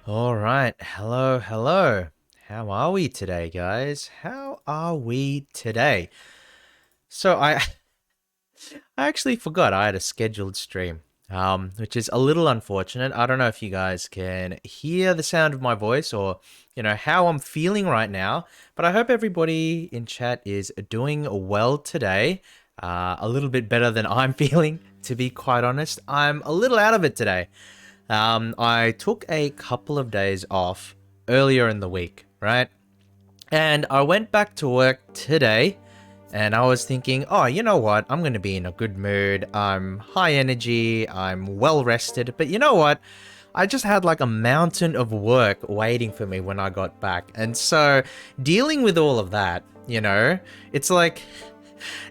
All right. Hello, hello. How are we today, guys? How are we today? So I actually forgot I had a scheduled stream, which is a little unfortunate. I don't know if you guys can hear the sound of my voice or, how I'm feeling right now, but I hope everybody in chat is doing well today. A little bit better than I'm feeling, to be quite honest. I'm a little out of it today. I took a couple of days off earlier in the week, right? And I went back to work today and I was thinking, oh, you know what? I'm going to be in a good mood. I'm high energy. I'm well rested. But you know what? I just had like a mountain of work waiting for me when I got back. And so dealing with all of that, it's like,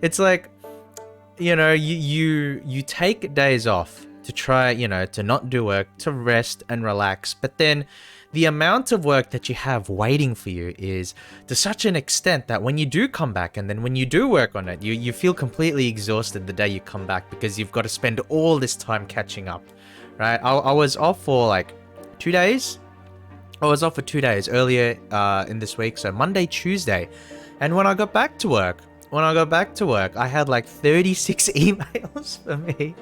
it's like you take days off to try, to not do work, to rest and relax, but then the amount of work that you have waiting for you is to such an extent that when you do come back and then when you do work on it, you feel completely exhausted the day you come back because you've got to spend all this time catching up, right? I was off for like 2 days. I was off for 2 days earlier in this week, so Monday, Tuesday. And when I got back to work, I had like 36 emails for me.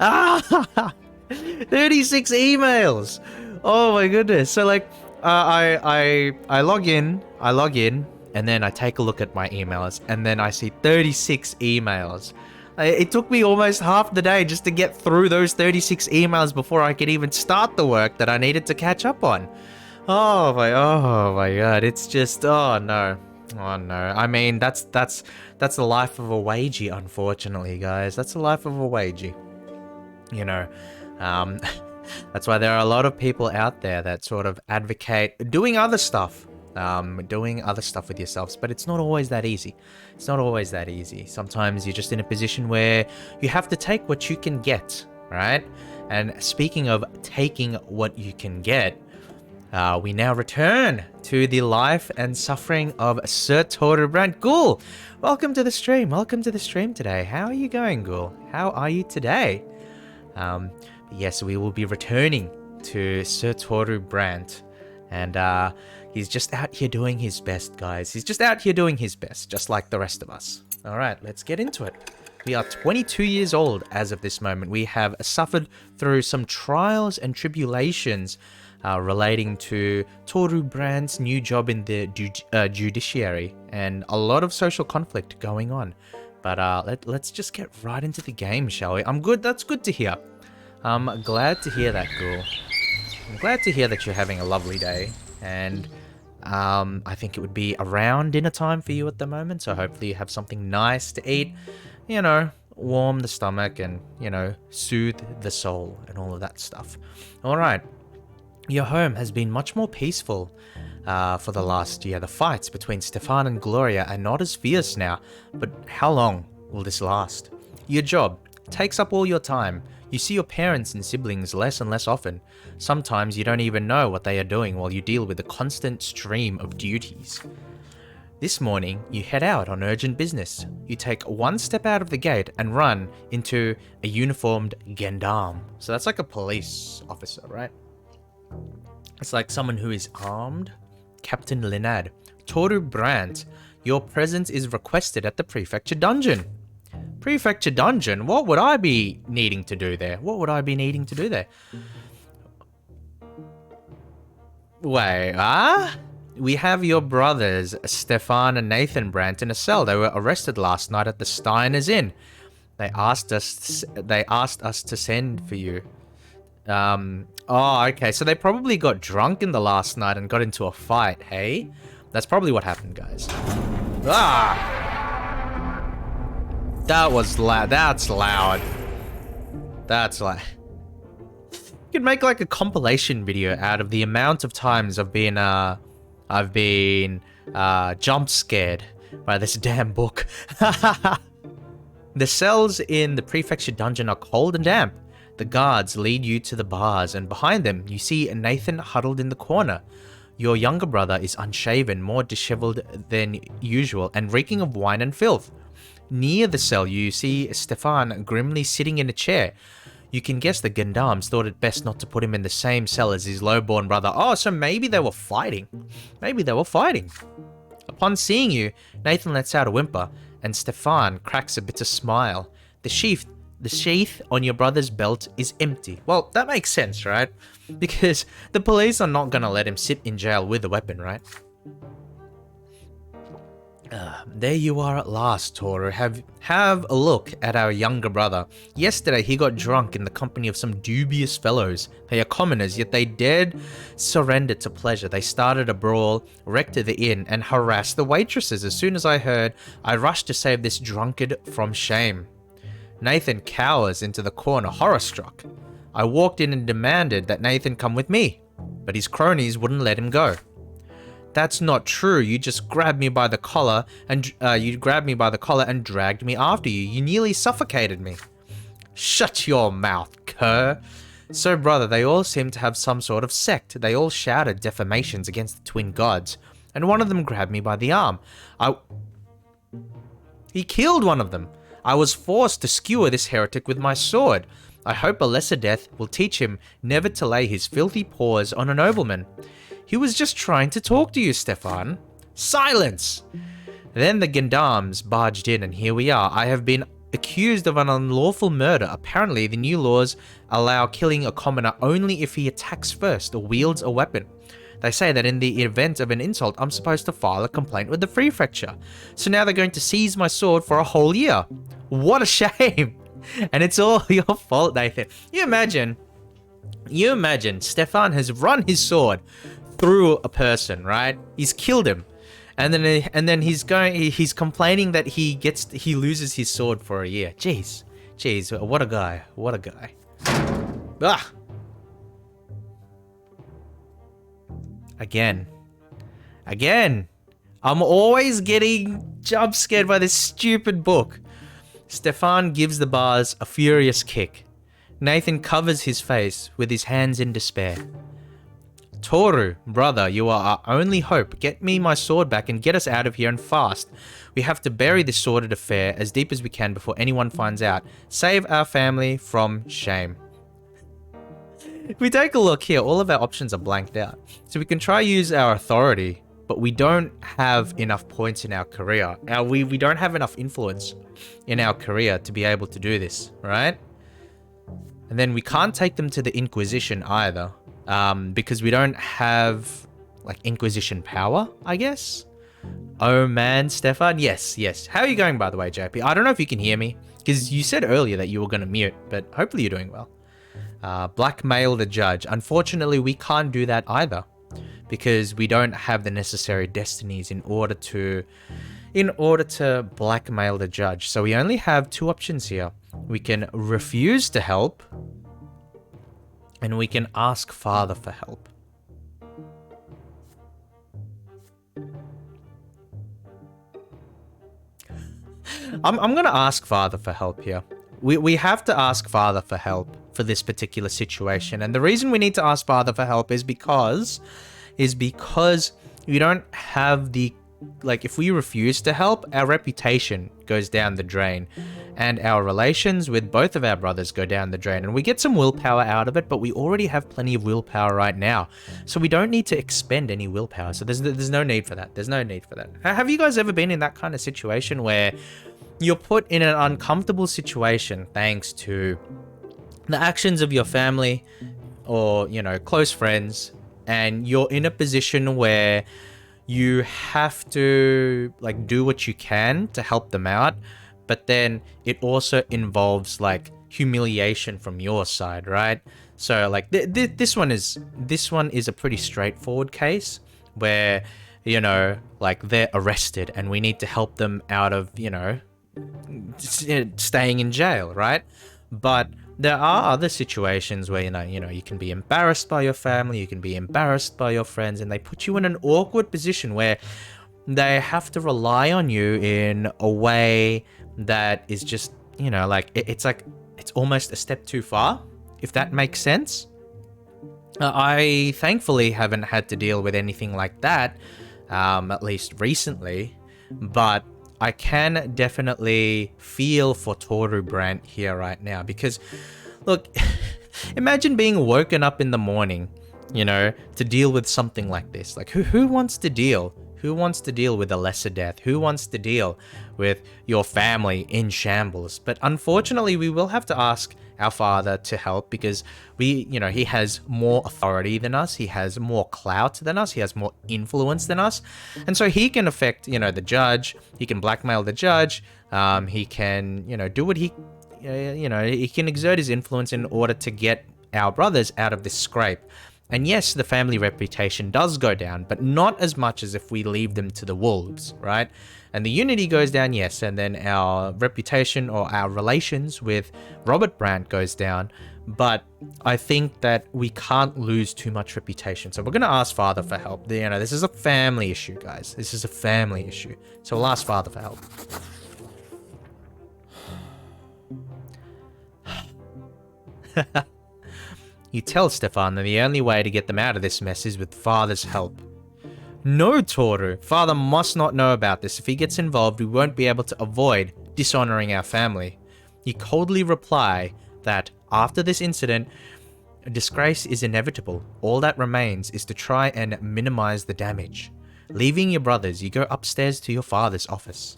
Ah, 36 emails. Oh my goodness. So like, I log in, and then I take a look at my emails, and then I see 36 emails. It took me almost half the day just to get through those 36 emails before I could even start the work that I needed to catch up on. Oh my god, it's just, oh no. Oh no. I mean, that's the life of a wagey, unfortunately, guys. That's the life of a wagey. You know, um, that's why there are a lot of people out there that sort of advocate doing other stuff with yourselves, but it's not always that easy. It's not always that easy. Sometimes you're just in a position where you have to take what you can get, right? And speaking of taking what you can get, we now return to the life and suffering of Sir Brante. Ghoul, welcome to the stream. Welcome to the stream today. How are you going, Ghoul? How are you today? Yes, we will be returning to Sir Brante. And he's just out here doing his best, guys. He's just out here doing his best, just like the rest of us. All right, let's get into it. We are 22 years old as of this moment. We have suffered through some trials and tribulations relating to Brandt's new job in the judiciary and a lot of social conflict going on. But let's just get right into the game, shall we? I'm good. That's good to hear. I'm glad to hear that, Ghoul. I'm glad to hear that you're having a lovely day. And I think it would be around dinner time for you at the moment. So hopefully you have something nice to eat. Warm the stomach and, soothe the soul and all of that stuff. All right. Your home has been much more peaceful for the last year. The fights between Stefan and Gloria are not as fierce now, but how long will this last? Your job takes up all your time. You see your parents and siblings less and less often. Sometimes you don't even know what they are doing while you deal with the constant stream of duties. This morning, you head out on urgent business. You take one step out of the gate and run into a uniformed gendarme. So that's like a police officer, right? It's like someone who is armed. Captain Linad. Brante, your presence is requested at the prefecture dungeon. Prefecture dungeon? What would I be needing to do there? Wait, we have your brothers, Stefan and Nathan Brante, in a cell. They were arrested last night at the Steiner's Inn. They asked us to send for you. Okay, so they probably got drunk in the last night and got into a fight, hey? That's probably what happened, guys. That's loud. That's loud. You could make like a compilation video out of the amount of times I've been jump scared by this damn book. The cells in the prefecture dungeon are cold and damp. The guards lead you to the bars, and behind them, you see Nathan huddled in the corner. Your younger brother is unshaven, more disheveled than usual, and reeking of wine and filth. Near the cell, you see Stefan grimly sitting in a chair. You can guess the gendarmes thought it best not to put him in the same cell as his lowborn brother. Oh, so maybe they were fighting. Maybe they were fighting. Upon seeing you, Nathan lets out a whimper, and Stefan cracks a bitter smile. The sheath on your brother's belt is empty. Well, that makes sense, right? Because the police are not gonna let him sit in jail with a weapon, right? There you are at last, Toru. Have a look at our younger brother. Yesterday he got drunk in the company of some dubious fellows. They are commoners, yet they dared surrender to pleasure. They started a brawl, wrecked the inn, and harassed the waitresses. As soon as I heard, I rushed to save this drunkard from shame. Nathan cowers into the corner, horror-struck. I walked in and demanded that Nathan come with me, but his cronies wouldn't let him go. That's not true. You just grabbed me by the collar and dragged me after you. You nearly suffocated me. Shut your mouth, cur. So, brother, they all seem to have some sort of sect. They all shouted defamations against the twin gods, and one of them grabbed me by the arm. He killed one of them. I was forced to skewer this heretic with my sword. I hope a lesser death will teach him never to lay his filthy paws on a nobleman. He was just trying to talk to you, Stefan. Silence! Then the gendarmes barged in, and here we are. I have been accused of an unlawful murder. Apparently, the new laws allow killing a commoner only if he attacks first or wields a weapon. They say that in the event of an insult, I'm supposed to file a complaint with the prefecture. So now they're going to seize my sword for a whole year. What a shame! And it's all your fault, Nathan. You imagine Stefan has run his sword through a person, right? He's killed him, and then he's complaining that he loses his sword for a year. Jeez, what a guy, Ah! Again, I'm always getting jump scared by this stupid book. Stefan gives the bars a furious kick. Nathan covers his face with his hands in despair. Toru, brother, you are our only hope. Get me my sword back and get us out of here and fast. We have to bury this sordid affair as deep as we can before anyone finds out. Save our family from shame. If we take a look here, all of our options are blanked out. So we can try use our authority, but we don't have enough points in our career. We don't have enough influence in our career to be able to do this, right? And then we can't take them to the Inquisition either. Because we don't have, like, Inquisition power, I guess? Oh man, Stefan? Yes. How are you going, by the way, JP? I don't know if you can hear me, because you said earlier that you were going to mute, but hopefully you're doing well. Blackmail the judge. Unfortunately, we can't do that either, because we don't have the necessary destinies in order to blackmail the judge. So we only have two options here. We can refuse to help, and we can ask Father for help. I'm going to ask Father for help here. We have to ask Father for help for this particular situation. And the reason we need to ask Father for help is because we don't have the... Like, if we refuse to help, our reputation goes down the drain. And our relations with both of our brothers go down the drain. And we get some willpower out of it, but we already have plenty of willpower right now. So we don't need to expend any willpower. So there's no need for that. There's no need for that. Have you guys ever been in that kind of situation where you're put in an uncomfortable situation thanks to the actions of your family or, you know, close friends, and you're in a position where you have to, like, do what you can to help them out, but then it also involves, like, humiliation from your side, right? So, like, this one is a pretty straightforward case where, you know, like, they're arrested and we need to help them out of, you know, staying in jail, right? But there are other situations where, you know, you can be embarrassed by your family, you can be embarrassed by your friends, and they put you in an awkward position where they have to rely on you in a way that is just, you know, like, it's almost a step too far, if that makes sense. I thankfully haven't had to deal with anything like that, at least recently, but I can definitely feel for Toru Brante here right now, because, Look, imagine being woken up in the morning, to deal with something like this. Like, who wants to deal? Who wants to deal with a lesser death? Who wants to deal with your family in shambles? But unfortunately, we will have to ask our father to help because he has more authority than us. He has more clout than us. He has more influence than us. And so he can affect, the judge. He can blackmail the judge. He can, do what he can exert his influence in order to get our brothers out of this scrape. And yes, the family reputation does go down, but not as much as if we leave them to the wolves, right? And the unity goes down, yes, and then our reputation or our relations with Robert Brant goes down. But I think that we can't lose too much reputation. So we're going to ask Father for help. This is a family issue, guys. This is a family issue. So we'll ask Father for help. You tell Stefan that the only way to get them out of this mess is with Father's help. No, Toru. Father must not know about this. If he gets involved, we won't be able to avoid dishonoring our family. You coldly reply that after this incident, a disgrace is inevitable. All that remains is to try and minimize the damage. Leaving your brothers, you go upstairs to your father's office.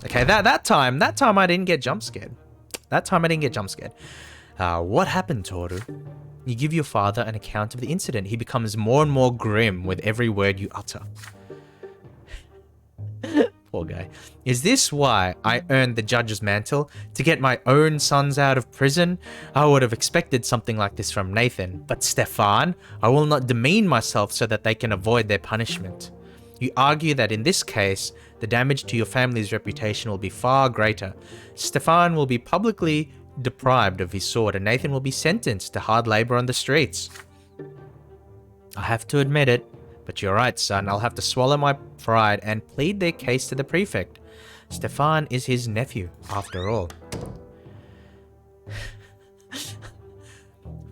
Okay, that time I didn't get jump scared. What happened, Toru? You give your father an account of the incident. He becomes more and more grim with every word you utter. Poor guy. Is this why I earned the judge's mantle? To get my own sons out of prison? I would have expected something like this from Nathan. But Stefan, I will not demean myself so that they can avoid their punishment. You argue that in this case, the damage to your family's reputation will be far greater. Stefan will be publicly deprived of his sword and Nathan will be sentenced to hard labor on the streets. I have to admit it, but you're right, son. I'll have to swallow my pride and plead their case to the prefect. Stefan is his nephew, after all.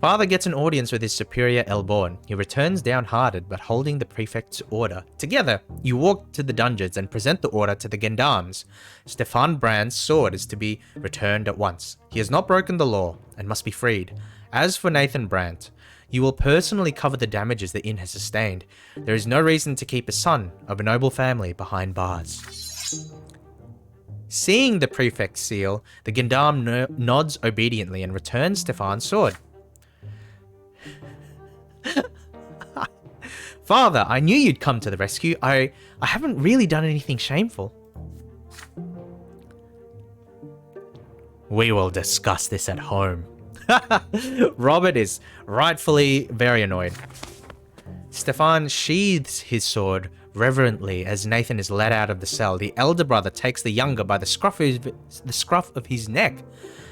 Father gets an audience with his superior Elborn. He returns downhearted but holding the prefect's order. Together, you walk to the dungeons and present the order to the gendarmes. Stefan Brand's sword is to be returned at once. He has not broken the law and must be freed. As for Nathan Brandt, you will personally cover the damages the inn has sustained. There is no reason to keep a son of a noble family behind bars. Seeing the prefect's seal, the gendarme nods obediently and returns Stefan's sword. Father, I knew you'd come to the rescue. I haven't really done anything shameful. We will discuss this at home. Robert is rightfully very annoyed. Stefan sheathes his sword reverently as Nathan is led out of the cell. The elder brother takes the younger by the scruff of his neck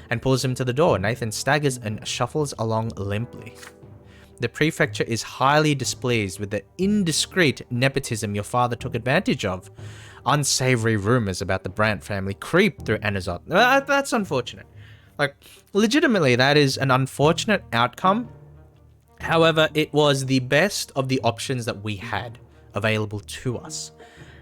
and pulls him to the door. Nathan staggers and shuffles along limply. The prefecture is highly displeased with the indiscreet nepotism your father took advantage of. Unsavory rumors about the Brant family creep through Anazot. That's unfortunate. Like, legitimately, that is an unfortunate outcome. However, it was the best of the options that we had available to us.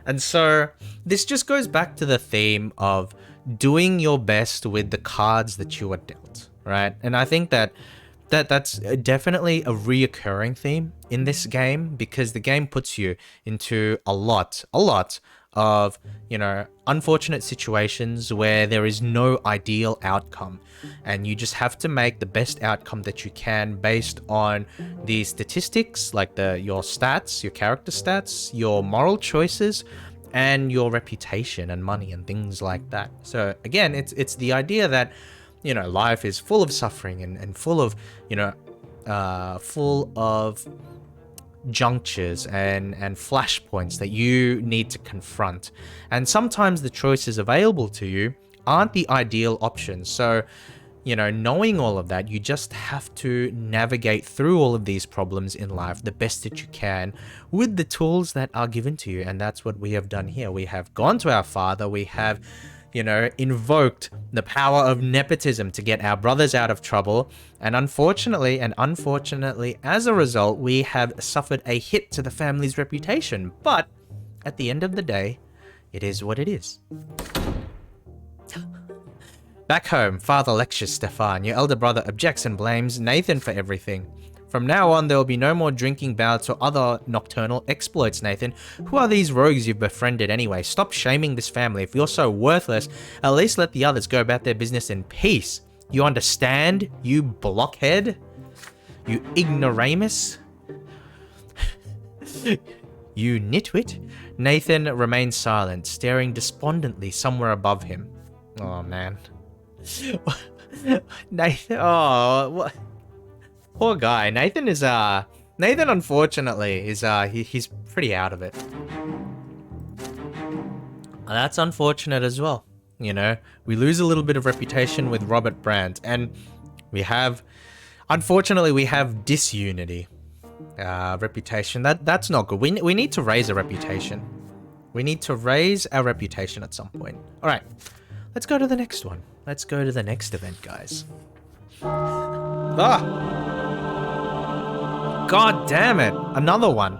And so, this just goes back to the theme of doing your best with the cards that you are dealt, right? And I think that's definitely a reoccurring theme in this game because the game puts you into a lot of, unfortunate situations where there is no ideal outcome and you just have to make the best outcome that you can based on the statistics, like your stats, your character stats, your moral choices, and your reputation and money and things like that. So again, it's the idea that life is full of suffering and full of, full of junctures and flashpoints that you need to confront. And sometimes the choices available to you aren't the ideal options. So, knowing all of that, you just have to navigate through all of these problems in life the best that you can with the tools that are given to you. And that's what we have done here. We have gone to our father. We have invoked the power of nepotism to get our brothers out of trouble. And unfortunately, as a result, we have suffered a hit to the family's reputation. But at the end of the day, it is what it is. Back home, father lectures Stefan. Your elder brother objects and blames Nathan for everything. From now on, there will be no more drinking bouts or other nocturnal exploits, Nathan. Who are these rogues you've befriended anyway? Stop shaming this family. If you're so worthless, at least let the others go about their business in peace. You understand, you blockhead? You ignoramus? You nitwit? Nathan remained silent, staring despondently somewhere above him. Oh, man. Nathan, oh, what? Poor guy. Nathan is, Nathan, unfortunately, is, he's pretty out of it. That's unfortunate as well. You know, we lose a little bit of reputation with Robert Brante, and we have, unfortunately, we have disunity. Reputation. That's not good. We need to raise a reputation. We need to raise our reputation at some point. All right, let's go to the next one. Let's go to the next event, guys. God damn it! Another one.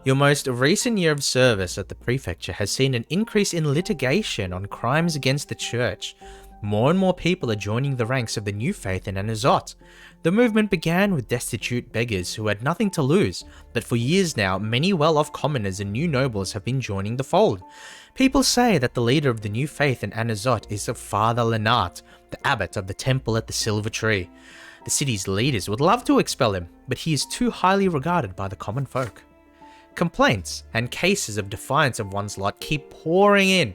Your most recent year of service at the prefecture has seen an increase in litigation on crimes against the church. More and more people are joining the ranks of the new faith in Anazot. The movement began with destitute beggars who had nothing to lose, but for years now, many well-off commoners and new nobles have been joining the fold. People say that the leader of the new faith in Anazot is Father Lenart, the abbot of the temple at the Silver Tree. The city's leaders would love to expel him, but he is too highly regarded by the common folk. Complaints and cases of defiance of one's lot keep pouring in.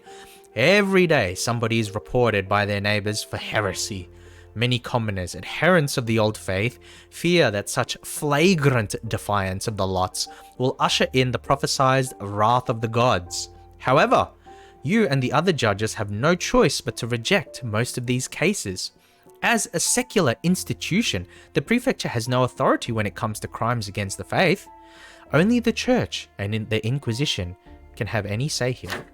Every day, somebody is reported by their neighbors for heresy. Many commoners, adherents of the old faith, fear that such flagrant defiance of the lots will usher in the prophesied wrath of the gods. However, you and the other judges have no choice but to reject most of these cases. As a secular institution, the prefecture has no authority when it comes to crimes against the faith. Only the church and the Inquisition can have any say here.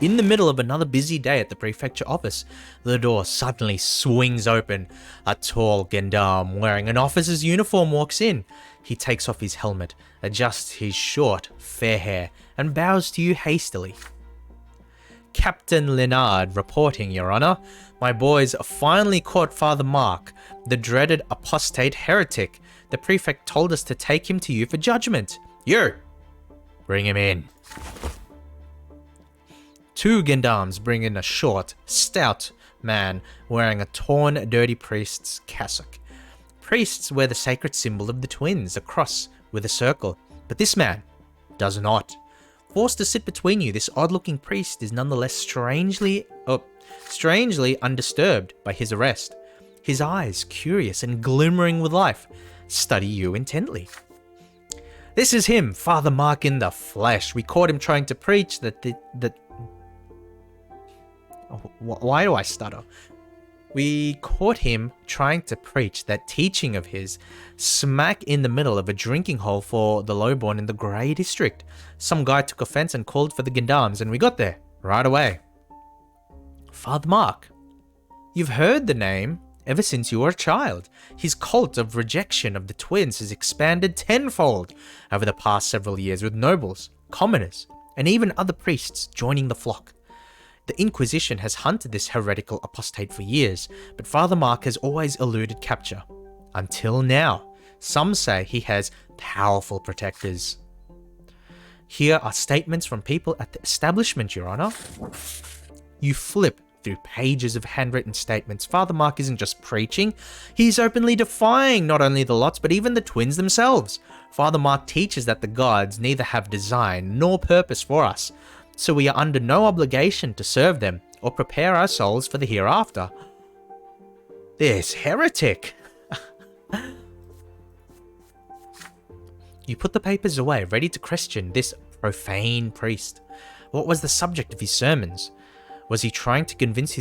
In the middle of another busy day at the prefecture office, the door suddenly swings open. A tall gendarme wearing an officer's uniform walks in. He takes off his helmet, adjusts his short, fair hair, and bows to you hastily. Captain Lenard reporting, Your Honor. My boys finally caught Father Mark, the dreaded apostate heretic. The prefect told us to take him to you for judgment. You! Bring him in. Two gendarmes bring in a short, stout man wearing a torn, dirty priest's cassock. Priests wear the sacred symbol of the twins, a cross with a circle, but this man does not. Forced to sit between you, this odd-looking priest is nonetheless strangely undisturbed by his arrest. His eyes, curious and glimmering with life, study you intently. This is him, Father Mark in the flesh. We caught him trying to preach why do I stutter? We caught him trying to preach that teaching of his smack in the middle of a drinking hole for the lowborn in the Grey District. Some guy took offense and called for the gendarmes, and we got there right away. Father Mark, you've heard the name ever since you were a child. His cult of rejection of the twins has expanded tenfold over the past several years, with nobles, commoners, and even other priests joining the flock. The Inquisition has hunted this heretical apostate for years, but Father Mark has always eluded capture. Until now. Some say he has powerful protectors. Here are statements from people at the establishment, Your Honor. You flip through pages of handwritten statements. Father Mark isn't just preaching, he's openly defying not only the lots but even the twins themselves. Father Mark teaches that the gods neither have design nor purpose for us, so we are under no obligation to serve them or prepare our souls for the hereafter. This heretic! You put the papers away, ready to question this profane priest. What was the subject of his sermons? What was he trying to convince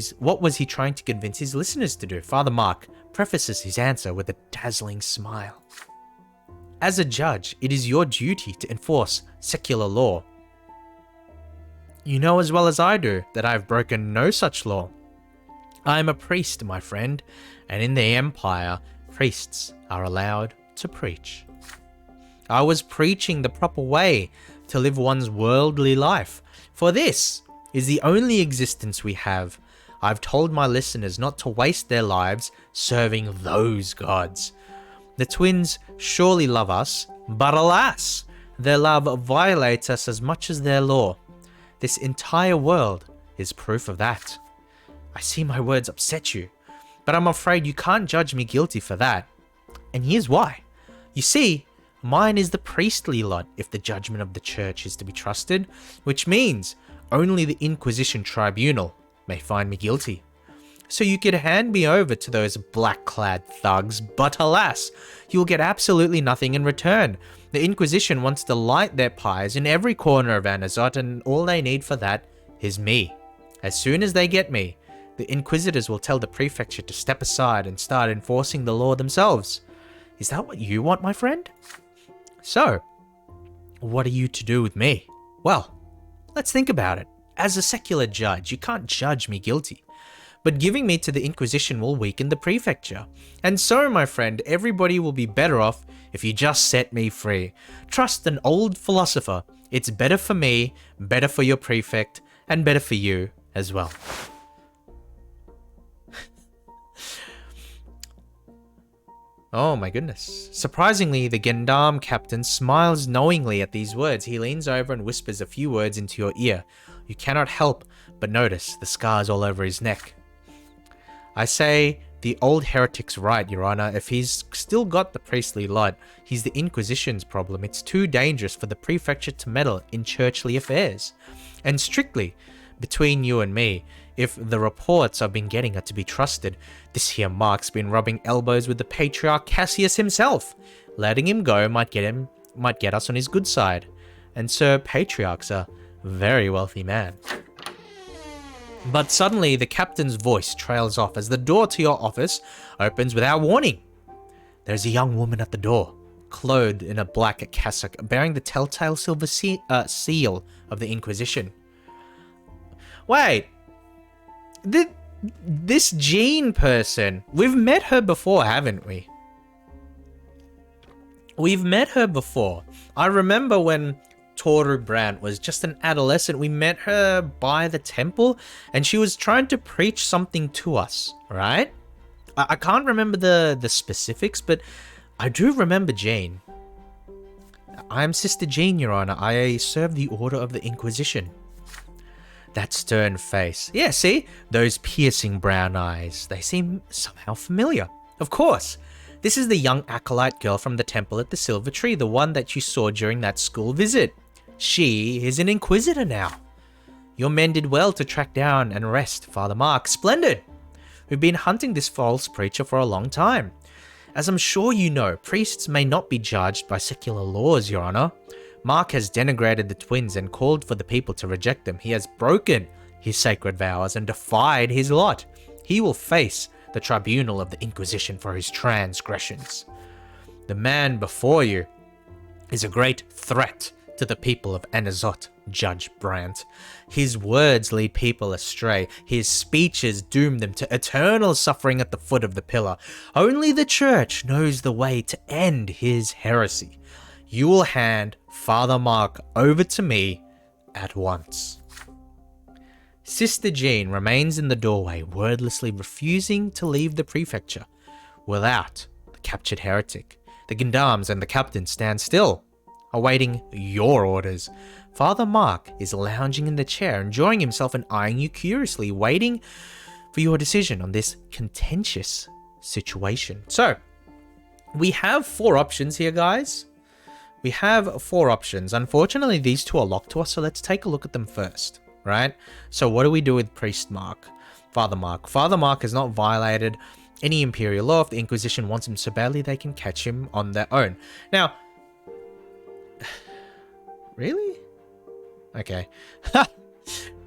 his listeners to do? Father Mark prefaces his answer with a dazzling smile. As a judge, it is your duty to enforce secular law. You know as well as I do that I have broken no such law. I am a priest, my friend, and in the Empire, priests are allowed to preach. I was preaching the proper way to live one's worldly life, for this is the only existence we have. I've told my listeners not to waste their lives serving those gods. The twins surely love us, but alas, their love violates us as much as their law. This entire world is proof of that. I see my words upset you, but I'm afraid you can't judge me guilty for that. And here's why. You see, mine is the priestly lot if the judgment of the church is to be trusted, which means only the Inquisition tribunal may find me guilty. So you could hand me over to those black-clad thugs, but alas, you will get absolutely nothing in return. The Inquisition wants to light their pyres in every corner of Anazot, and all they need for that is me. As soon as they get me, the Inquisitors will tell the prefecture to step aside and start enforcing the law themselves. Is that what you want, my friend? So, what are you to do with me? Well, let's think about it. As a secular judge, you can't judge me guilty. But giving me to the Inquisition will weaken the prefecture. And so, my friend, everybody will be better off if you just set me free. Trust an old philosopher. It's better for me, better for your prefect, and better for you as well. Oh my goodness. Surprisingly, the gendarme captain smiles knowingly at these words. He leans over and whispers a few words into your ear. You cannot help but notice the scars all over his neck. I say, the old heretic's right, Your Honor. If he's still got the priestly lot, he's the Inquisition's problem. It's too dangerous for the prefecture to meddle in churchly affairs. And strictly, between you and me, if the reports I've been getting are to be trusted, this here Mark's been rubbing elbows with the Patriarch Cassius himself. Letting him go might get us on his good side. And Sir Patriarch's a very wealthy man. But suddenly the captain's voice trails off as the door to your office opens without warning. There's a young woman at the door, clothed in a black cassock, bearing the telltale silver seal of the Inquisition. Wait, this Jean person, we've met her before, haven't we? We've met her before. I remember when Toru Brante was just an adolescent, we met her by the temple and she was trying to preach something to us, right? I can't remember the specifics, but I do remember Jane. I'm Sister Jean, Your Honor. I serve the Order of the Inquisition. That stern face. Yeah, see? Those piercing brown eyes. They seem somehow familiar. Of course. This is the young acolyte girl from the temple at the Silver Tree, the one that you saw during that school visit. She is an Inquisitor now. Your men did well to track down and arrest Father Mark. Splendid! We've been hunting this false preacher for a long time. As I'm sure you know, priests may not be judged by secular laws, Your Honor. Mark has denigrated the twins and called for the people to reject them. He has broken his sacred vows and defied his lot. He will face the tribunal of the Inquisition for his transgressions. The man before you is a great threat to the people of Anazot, Judge Brante. His words lead people astray. His speeches doom them to eternal suffering at the foot of the pillar. Only the church knows the way to end his heresy. You will hand Father Mark over to me at once. Sister Jean remains in the doorway, wordlessly refusing to leave the prefecture without the captured heretic. The gendarmes and the captain stand still, awaiting your orders. Father Mark is lounging in the chair, enjoying himself and eyeing you curiously, waiting for your decision on this contentious situation. So, we have 4 options here, guys. We have 4 options. Unfortunately, these 2 are locked to us, so let's take a look at them first, right? So what do we do with Priest Mark? Father Mark. Father Mark has not violated any imperial law. If the Inquisition wants him so badly, they can catch him on their own. Now, really? Okay.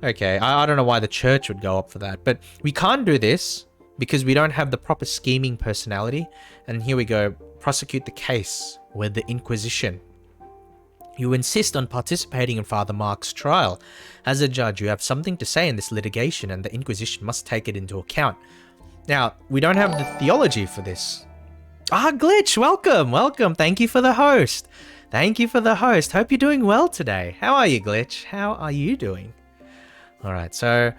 Okay, I don't know why the church would go up for that, but we can't do this because we don't have the proper scheming personality. And here we go. Prosecute the case with the Inquisition. You insist on participating in Father Mark's trial. As a judge, you have something to say in this litigation, and the Inquisition must take it into account. Now, we don't have the theology for this. Glitch, welcome, welcome. Thank you for the host. Thank you for the host. Hope you're doing well today. How are you, Glitch? How are you doing? All right, so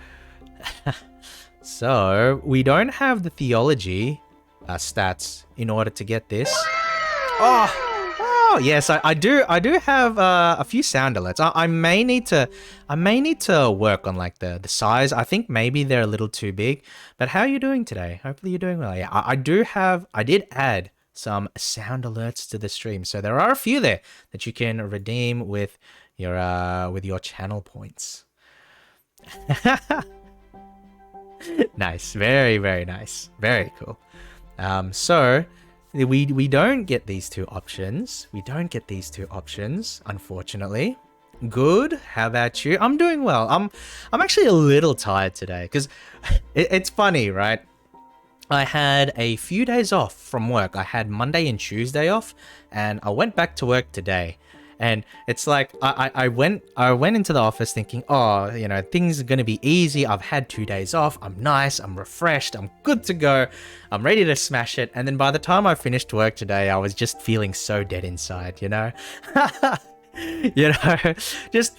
So we don't have the theology stats in order to get this. Oh, yes, I do have a few sound alerts. I may need to work on like the size. I think maybe they're a little too big. But how are you doing today? Hopefully you're doing well. Yeah, I did add some sound alerts to the stream, so there are a few there that you can redeem with your channel points. Nice, very very nice, very cool. So we don't get these two options. We don't get these two options, unfortunately. Good. How about you? I'm doing well. I'm actually a little tired today because it's funny, right? I had a few days off from work. I had Monday and Tuesday off, and I went back to work today. And it's like I went into the office thinking, oh, you know, things are gonna be easy. I've had 2 days off. I'm nice. I'm refreshed. I'm good to go. I'm ready to smash it. And then by the time I finished work today, I was just feeling so dead inside. You know, just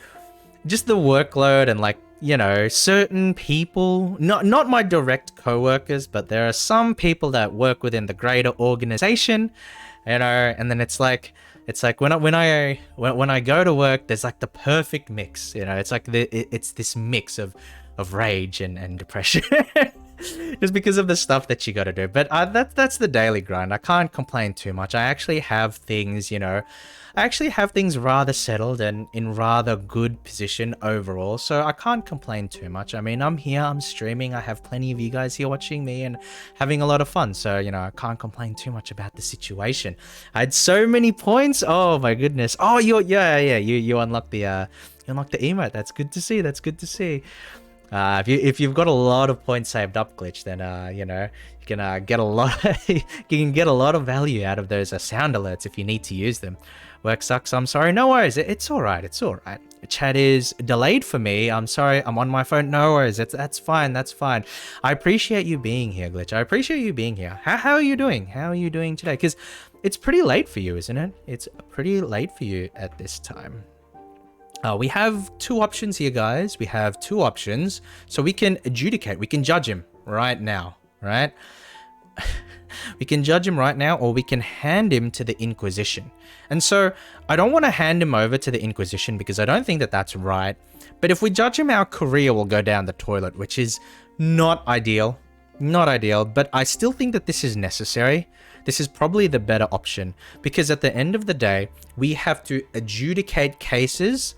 the workload and like, you know, certain people, not my direct co-workers, but there are some people that work within the greater organization, you know, and then it's like when I go to work, there's like the perfect mix, you know. It's like it's this mix of rage and depression, just because of the stuff that you got to do. But that's the daily grind. I can't complain too much. I actually have things, you know. I actually have things rather settled and in rather good position overall, so I can't complain too much. I mean, I'm here, I'm streaming, I have plenty of you guys here watching me and having a lot of fun, so, you know, I can't complain too much about the situation. I had so many points. Oh my goodness. Oh, you unlocked the emote. That's good to see. That's good to see. If you've got a lot of points saved up, Glitch, then you know, you can get a lot you can get a lot of value out of those sound alerts if you need to use them. Work sucks. I'm sorry. No worries. It's all right. It's all right. Chat is delayed for me. I'm sorry. I'm on my phone. No worries. That's fine. That's fine. I appreciate you being here, Glitch. I appreciate you being here. How are you doing? How are you doing today? Because it's pretty late for you, isn't it? It's pretty late for you at this time. We have two options here, guys. We have two options. So we can adjudicate. We can judge him right now, right? We can judge him right now, or we can hand him to the Inquisition. And so I don't want to hand him over to the Inquisition because I don't think that that's right. But if we judge him, our career will go down the toilet, which is not ideal. Not ideal, but I still think that this is necessary. This is probably the better option because at the end of the day, we have to adjudicate cases.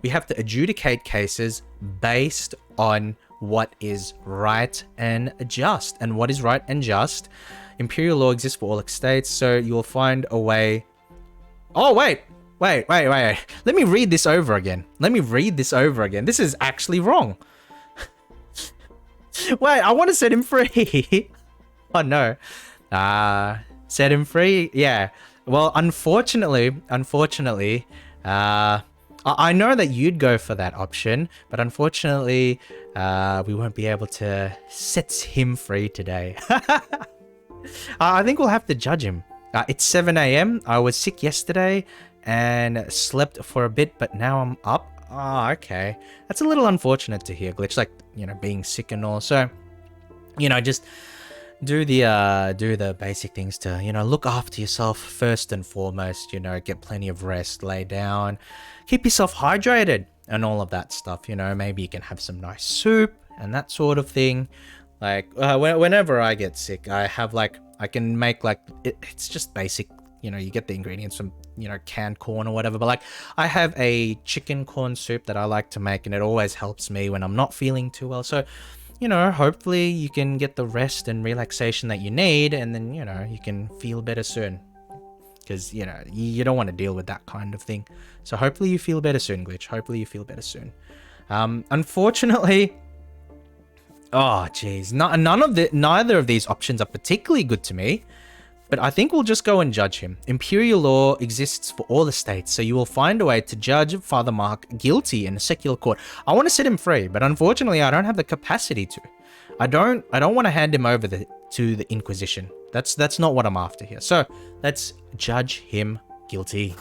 We have to adjudicate cases based on what is right and just. And what is right and just? Imperial law exists for all estates, so you will find a way. Oh, wait. Let me read this over again. This is actually wrong. Wait, I want to set him free. Oh, no. Set him free? Yeah. Well, unfortunately, I know that you'd go for that option, but unfortunately, we won't be able to set him free today. I think we'll have to judge him. It's 7 a.m. I was sick yesterday and slept for a bit, but now I'm up. Oh, okay. That's a little unfortunate to hear, Glitch, like, you know, being sick and all. So, you know, just do the basic things to, you know, look after yourself first and foremost, you know, get plenty of rest, lay down, keep yourself hydrated and all of that stuff, you know. Maybe you can have some nice soup and that sort of thing. Like, whenever I get sick, I can make like, it's just basic, you know, you get the ingredients from, you know, canned corn or whatever, but like, I have a chicken corn soup that I like to make and it always helps me when I'm not feeling too well. So, you know, hopefully you can get the rest and relaxation that you need, and then, you know, you can feel better soon. Because, you know, you don't want to deal with that kind of thing. So hopefully you feel better soon, Glitch. Hopefully you feel better soon. Unfortunately, oh, jeez. Neither of these options are particularly good to me. But I think we'll just go and judge him. Imperial law exists for all estates, so you will find a way to judge Father Mark guilty in a secular court. I want to set him free, but unfortunately I don't have the capacity to. I don't want to hand him over to the Inquisition. That's not what I'm after here. So let's judge him guilty.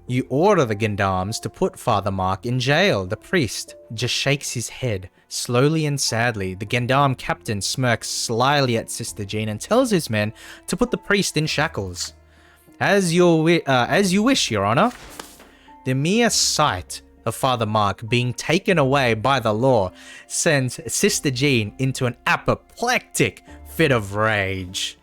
You order the gendarmes to put Father Mark in jail. The priest just shakes his head, slowly and sadly. The gendarme captain smirks slyly at Sister Jean and tells his men to put the priest in shackles. As you wish, Your Honor. The mere sight of Father Mark being taken away by the law sends Sister Jean into an apoplectic fit of rage.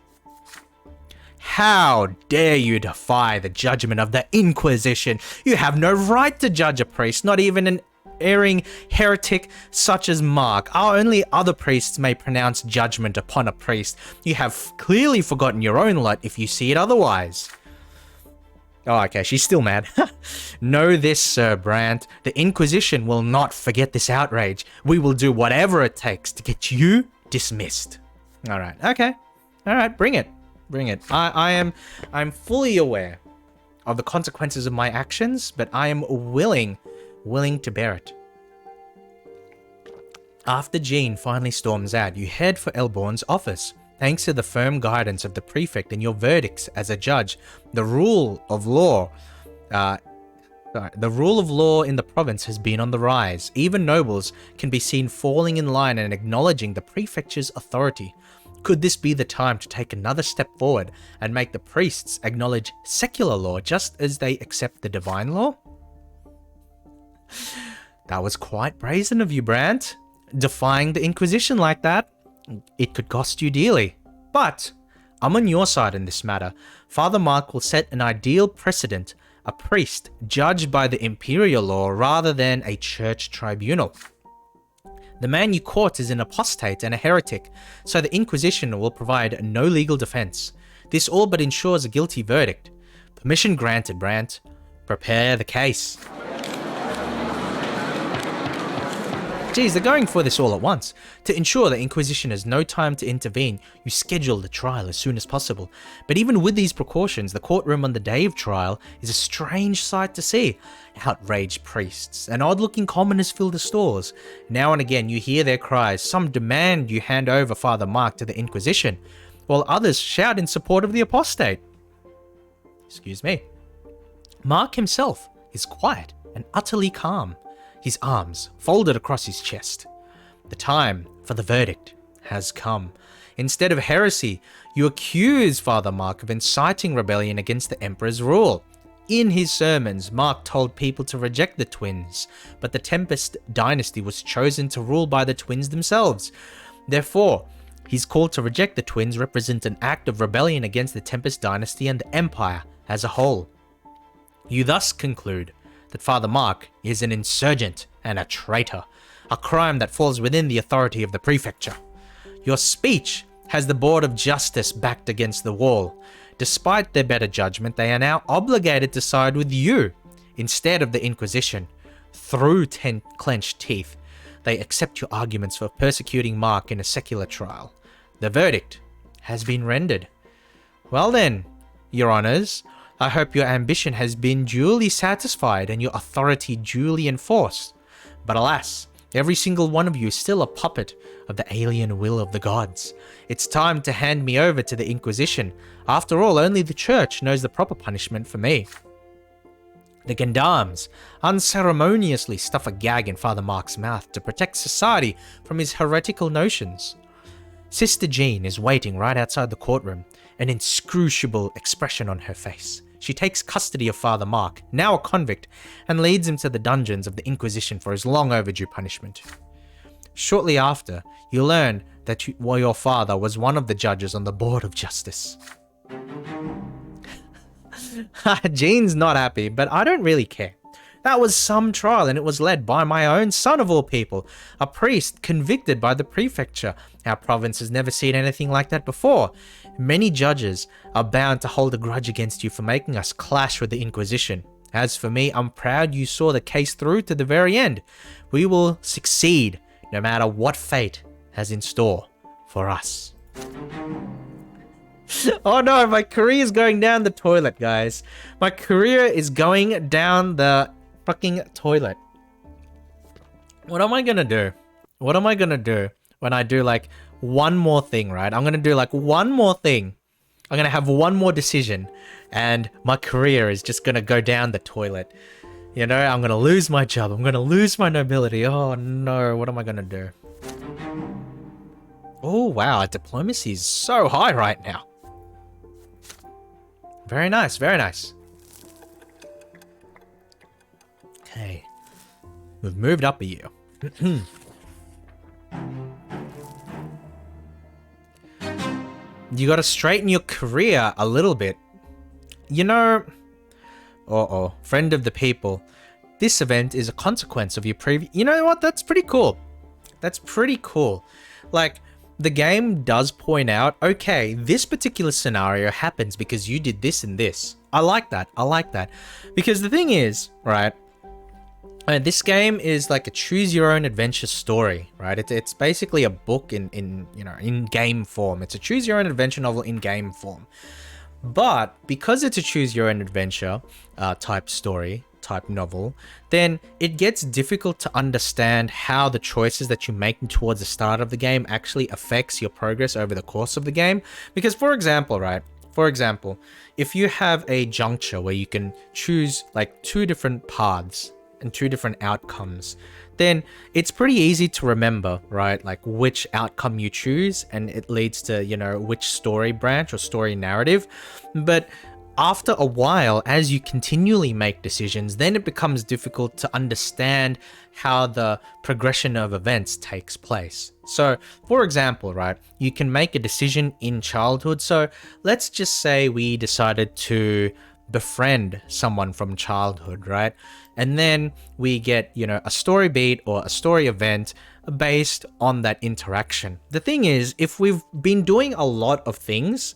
How dare you defy the judgment of the Inquisition? You have no right to judge a priest, not even an erring heretic such as Mark. Only other priests may pronounce judgment upon a priest. You have clearly forgotten your own lot if you see it otherwise. Oh, okay, she's still mad. Know this, Sir Brante. The Inquisition will not forget this outrage. We will do whatever it takes to get you dismissed. Alright, okay. Alright, bring it. Bring it. I'm fully aware of the consequences of my actions, but I am willing to bear it. After Jean finally storms out, you head for Elborn's office. Thanks to the firm guidance of the prefect and your verdicts as a judge, the rule of law in the province has been on the rise. Even nobles can be seen falling in line and acknowledging the prefecture's authority. Could this be the time to take another step forward and make the priests acknowledge secular law just as they accept the divine law? That was quite brazen of you, Brante. Defying the Inquisition like that, it could cost you dearly. But I'm on your side in this matter. Father Mark will set an ideal precedent, a priest judged by the imperial law rather than a church tribunal. The man you caught is an apostate and a heretic, so the Inquisition will provide no legal defense. This all but ensures a guilty verdict. Permission granted, Brante. Prepare the case. Geez, they're going for this all at once. To ensure the Inquisition has no time to intervene, you schedule the trial as soon as possible. But even with these precautions, the courtroom on the day of trial is a strange sight to see. Outraged priests and odd-looking commoners fill the stalls. Now and again you hear their cries. Some demand you hand over Father Mark to the Inquisition, while others shout in support of the apostate. Excuse me. Mark himself is quiet and utterly calm, his arms folded across his chest. The time for the verdict has come. Instead of heresy, you accuse Father Mark of inciting rebellion against the Emperor's rule. In his sermons, Mark told people to reject the twins, but the Tempest dynasty was chosen to rule by the twins themselves. Therefore, his call to reject the twins represents an act of rebellion against the Tempest dynasty and the Empire as a whole. You thus conclude that Father Mark is an insurgent and a traitor, a crime that falls within the authority of the prefecture. Your speech has the Board of Justice backed against the wall. Despite their better judgment, they are now obligated to side with you instead of the Inquisition. Through clenched teeth, they accept your arguments for persecuting Mark in a secular trial. The verdict has been rendered. Well then, Your Honours, I hope your ambition has been duly satisfied and your authority duly enforced. But alas, every single one of you is still a puppet of the alien will of the gods. It's time to hand me over to the Inquisition. After all, only the Church knows the proper punishment for me. The gendarmes unceremoniously stuff a gag in Father Mark's mouth to protect society from his heretical notions. Sister Jean is waiting right outside the courtroom, an inscrutable expression on her face. She takes custody of Father Mark, now a convict, and leads him to the dungeons of the Inquisition for his long overdue punishment. Shortly after, you learn that your father was one of the judges on the Board of Justice. Jean's not happy, but I don't really care. That was some trial, and it was led by my own son of all people, a priest convicted by the prefecture. Our province has never seen anything like that before. Many judges are bound to hold a grudge against you for making us clash with the Inquisition. As for me, I'm proud you saw the case through to the very end. We will succeed, no matter what fate has in store for us. Oh no, my career is going down the toilet, guys. My career is going down the fucking toilet. What am I gonna do? What am I gonna do when I do like one more thing, right? I'm gonna do like one more thing I'm gonna have one more decision, and my career is just gonna go down the toilet. You know, I'm gonna lose my job. I'm gonna lose my nobility. Oh no, what am I gonna do? Oh wow, diplomacy is so high right now. Very nice, very nice. Okay, we've moved up a year. You gotta straighten your career a little bit. You know... friend of the people. This event is a consequence of your previous... You know what? That's pretty cool. That's pretty cool. Like, the game does point out, okay, this particular scenario happens because you did this and this. I like that. I like that. Because the thing is, right... this game is like a choose your own adventure story, right? It's basically a book in game form. It's a choose your own adventure novel in game form. But because it's a choose your own adventure type story, type novel, then it gets difficult to understand how the choices that you make towards the start of the game actually affects your progress over the course of the game. Because for example, right? For example, if you have a juncture where you can choose like 2 different paths and 2 different outcomes, then it's pretty easy to remember, right? Like which outcome you choose, and it leads to, you know, which story branch or story narrative. But after a while, as you continually make decisions, then it becomes difficult to understand how the progression of events takes place. So, for example, right, you can make a decision in childhood. So let's just say we decided to befriend someone from childhood, right? And then we get, you know, a story beat or a story event based on that interaction. The thing is, if we've been doing a lot of things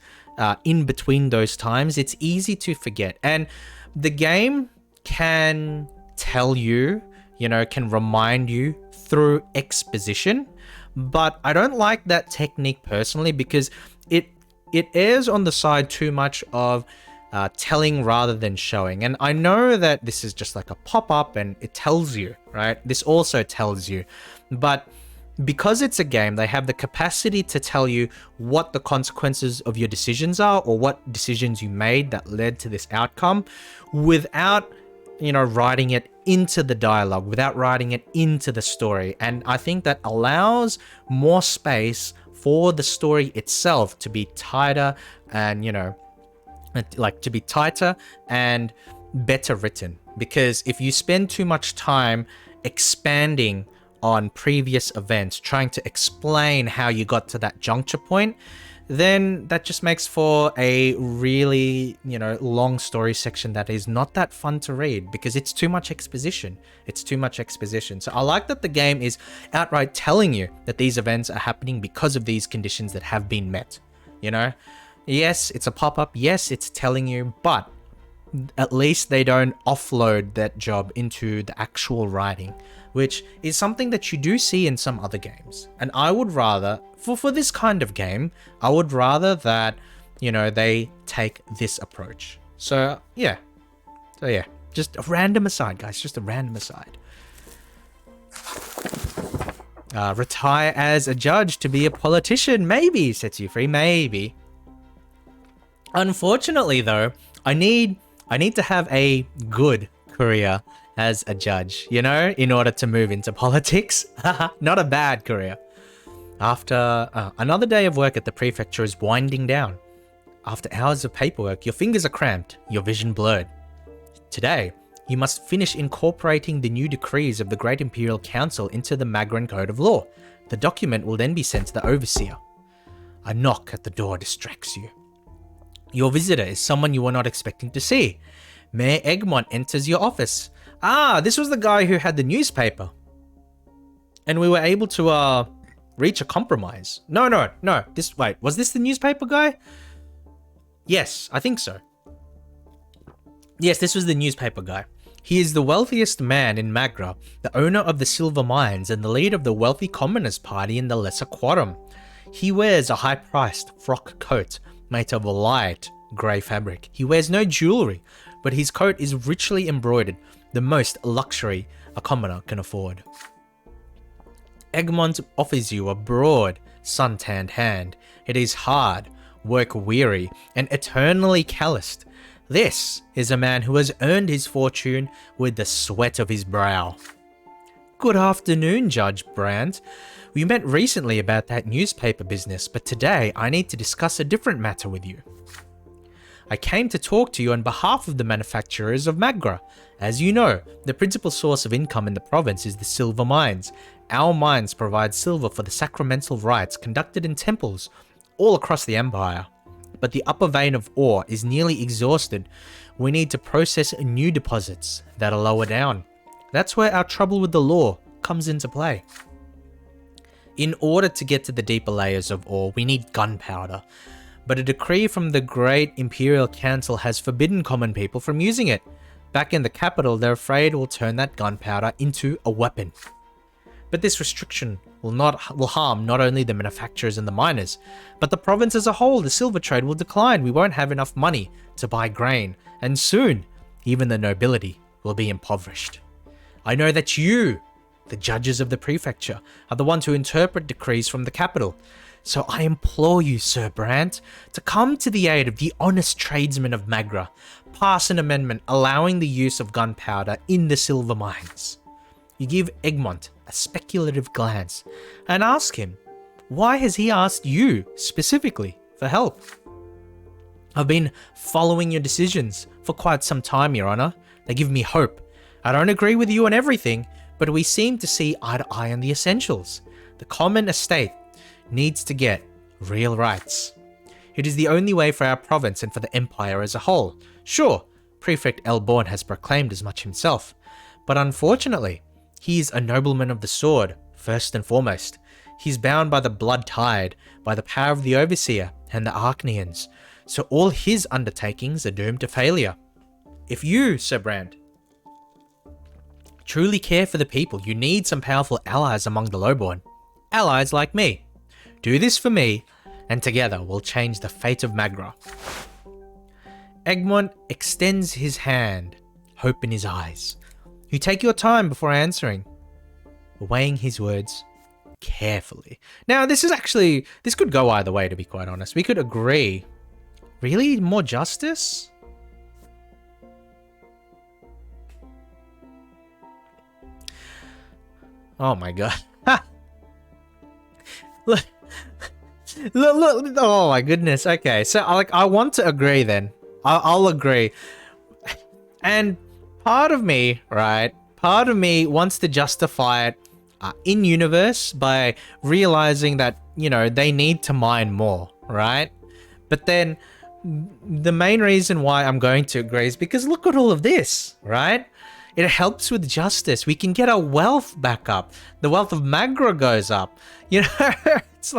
in between those times, it's easy to forget. And the game can tell you, you know, can remind you through exposition. But I don't like that technique personally, because it errs on the side too much of telling rather than showing. And I know that this is just like a pop-up and it tells you, right? This also tells you. But because it's a game, they have the capacity to tell you what the consequences of your decisions are, or what decisions you made that led to this outcome, without, you know, writing it into the dialogue, without writing it into the story. And I think that allows more space for the story itself to be tighter and, you know, like to be tighter and better written. Because if you spend too much time expanding on previous events, trying to explain how you got to that juncture point, then that just makes for a really, you know, long story section that is not that fun to read, because it's too much exposition. It's too much exposition. So I like that the game is outright telling you that these events are happening because of these conditions that have been met, you know? Yes, it's a pop-up. Yes, it's telling you, but at least they don't offload that job into the actual writing, which is something that you do see in some other games. And I would rather, for this kind of game, I would rather that, you know, they take this approach. So yeah, just a random aside, guys, just a random aside. Retire as a judge to be a politician, maybe, sets you free, maybe. Unfortunately, though, I need to have a good career as a judge, you know, in order to move into politics. Not a bad career. After another day of work at the prefecture is winding down. After hours of paperwork, your fingers are cramped, your vision blurred. Today, you must finish incorporating the new decrees of the Great Imperial Council into the Magran Code of Law. The document will then be sent to the overseer. A knock at the door distracts you. Your visitor is someone you were not expecting to see. Mayor Egmont enters your office. Ah, this was the guy who had the newspaper. And we were able to reach a compromise. No. Wait, was this the newspaper guy? Yes, I think so. Yes, this was the newspaper guy. He is the wealthiest man in Magra, the owner of the silver mines and the leader of the wealthy commoners party in the Lesser Quorum. He wears a high-priced frock coat made of a light grey fabric. He wears no jewellery, but his coat is richly embroidered, the most luxury a commoner can afford. Egmont offers you a broad, sun-tanned hand. It is hard, work-weary, and eternally calloused. This is a man who has earned his fortune with the sweat of his brow. Good afternoon, Judge Brante. We met recently about that newspaper business, but today I need to discuss a different matter with you. I came to talk to you on behalf of the manufacturers of Magra. As you know, the principal source of income in the province is the silver mines. Our mines provide silver for the sacramental rites conducted in temples all across the empire. But the upper vein of ore is nearly exhausted. We need to process new deposits that are lower down. That's where our trouble with the law comes into play. In order to get to the deeper layers of ore, we need gunpowder. But a decree from the Great Imperial Council has forbidden common people from using it. Back in the capital, they're afraid it will turn that gunpowder into a weapon. But this restriction will harm not only the manufacturers and the miners, but the province as a whole. The silver trade will decline. We won't have enough money to buy grain, and soon, even the nobility will be impoverished. I know that you, the judges of the prefecture, are the ones who interpret decrees from the capital. So I implore you, Sir Brante, to come to the aid of the honest tradesmen of Magra. Pass an amendment allowing the use of gunpowder in the silver mines. You give Egmont a speculative glance and ask him, why has he asked you specifically for help? I've been following your decisions for quite some time, Your Honor. They give me hope. I don't agree with you on everything, but we seem to see eye to eye on the essentials. The common estate needs to get real rights. It is the only way for our province and for the empire as a whole. Sure, Prefect Elborn has proclaimed as much himself, but unfortunately, he is a nobleman of the sword, first and foremost. He's bound by the blood tide, by the power of the Overseer and the Archneans, so all his undertakings are doomed to failure. If you, Sir Brante, truly care for the people, you need some powerful allies among the lowborn. Allies like me. Do this for me, and together we'll change the fate of Magra. Egmont extends his hand, hope in his eyes. You take your time before answering, weighing his words carefully. Now, this could go either way, to be quite honest. We could agree. Really? More justice? Oh my god. Look. Oh my goodness. Okay, so I want to agree then. I'll agree. And part of me wants to justify it in universe by realizing that, they need to mine more, right? But then the main reason why I'm going to agree is because look at all of this, right? It helps with justice. We can get our wealth back up. The wealth of Magra goes up. It's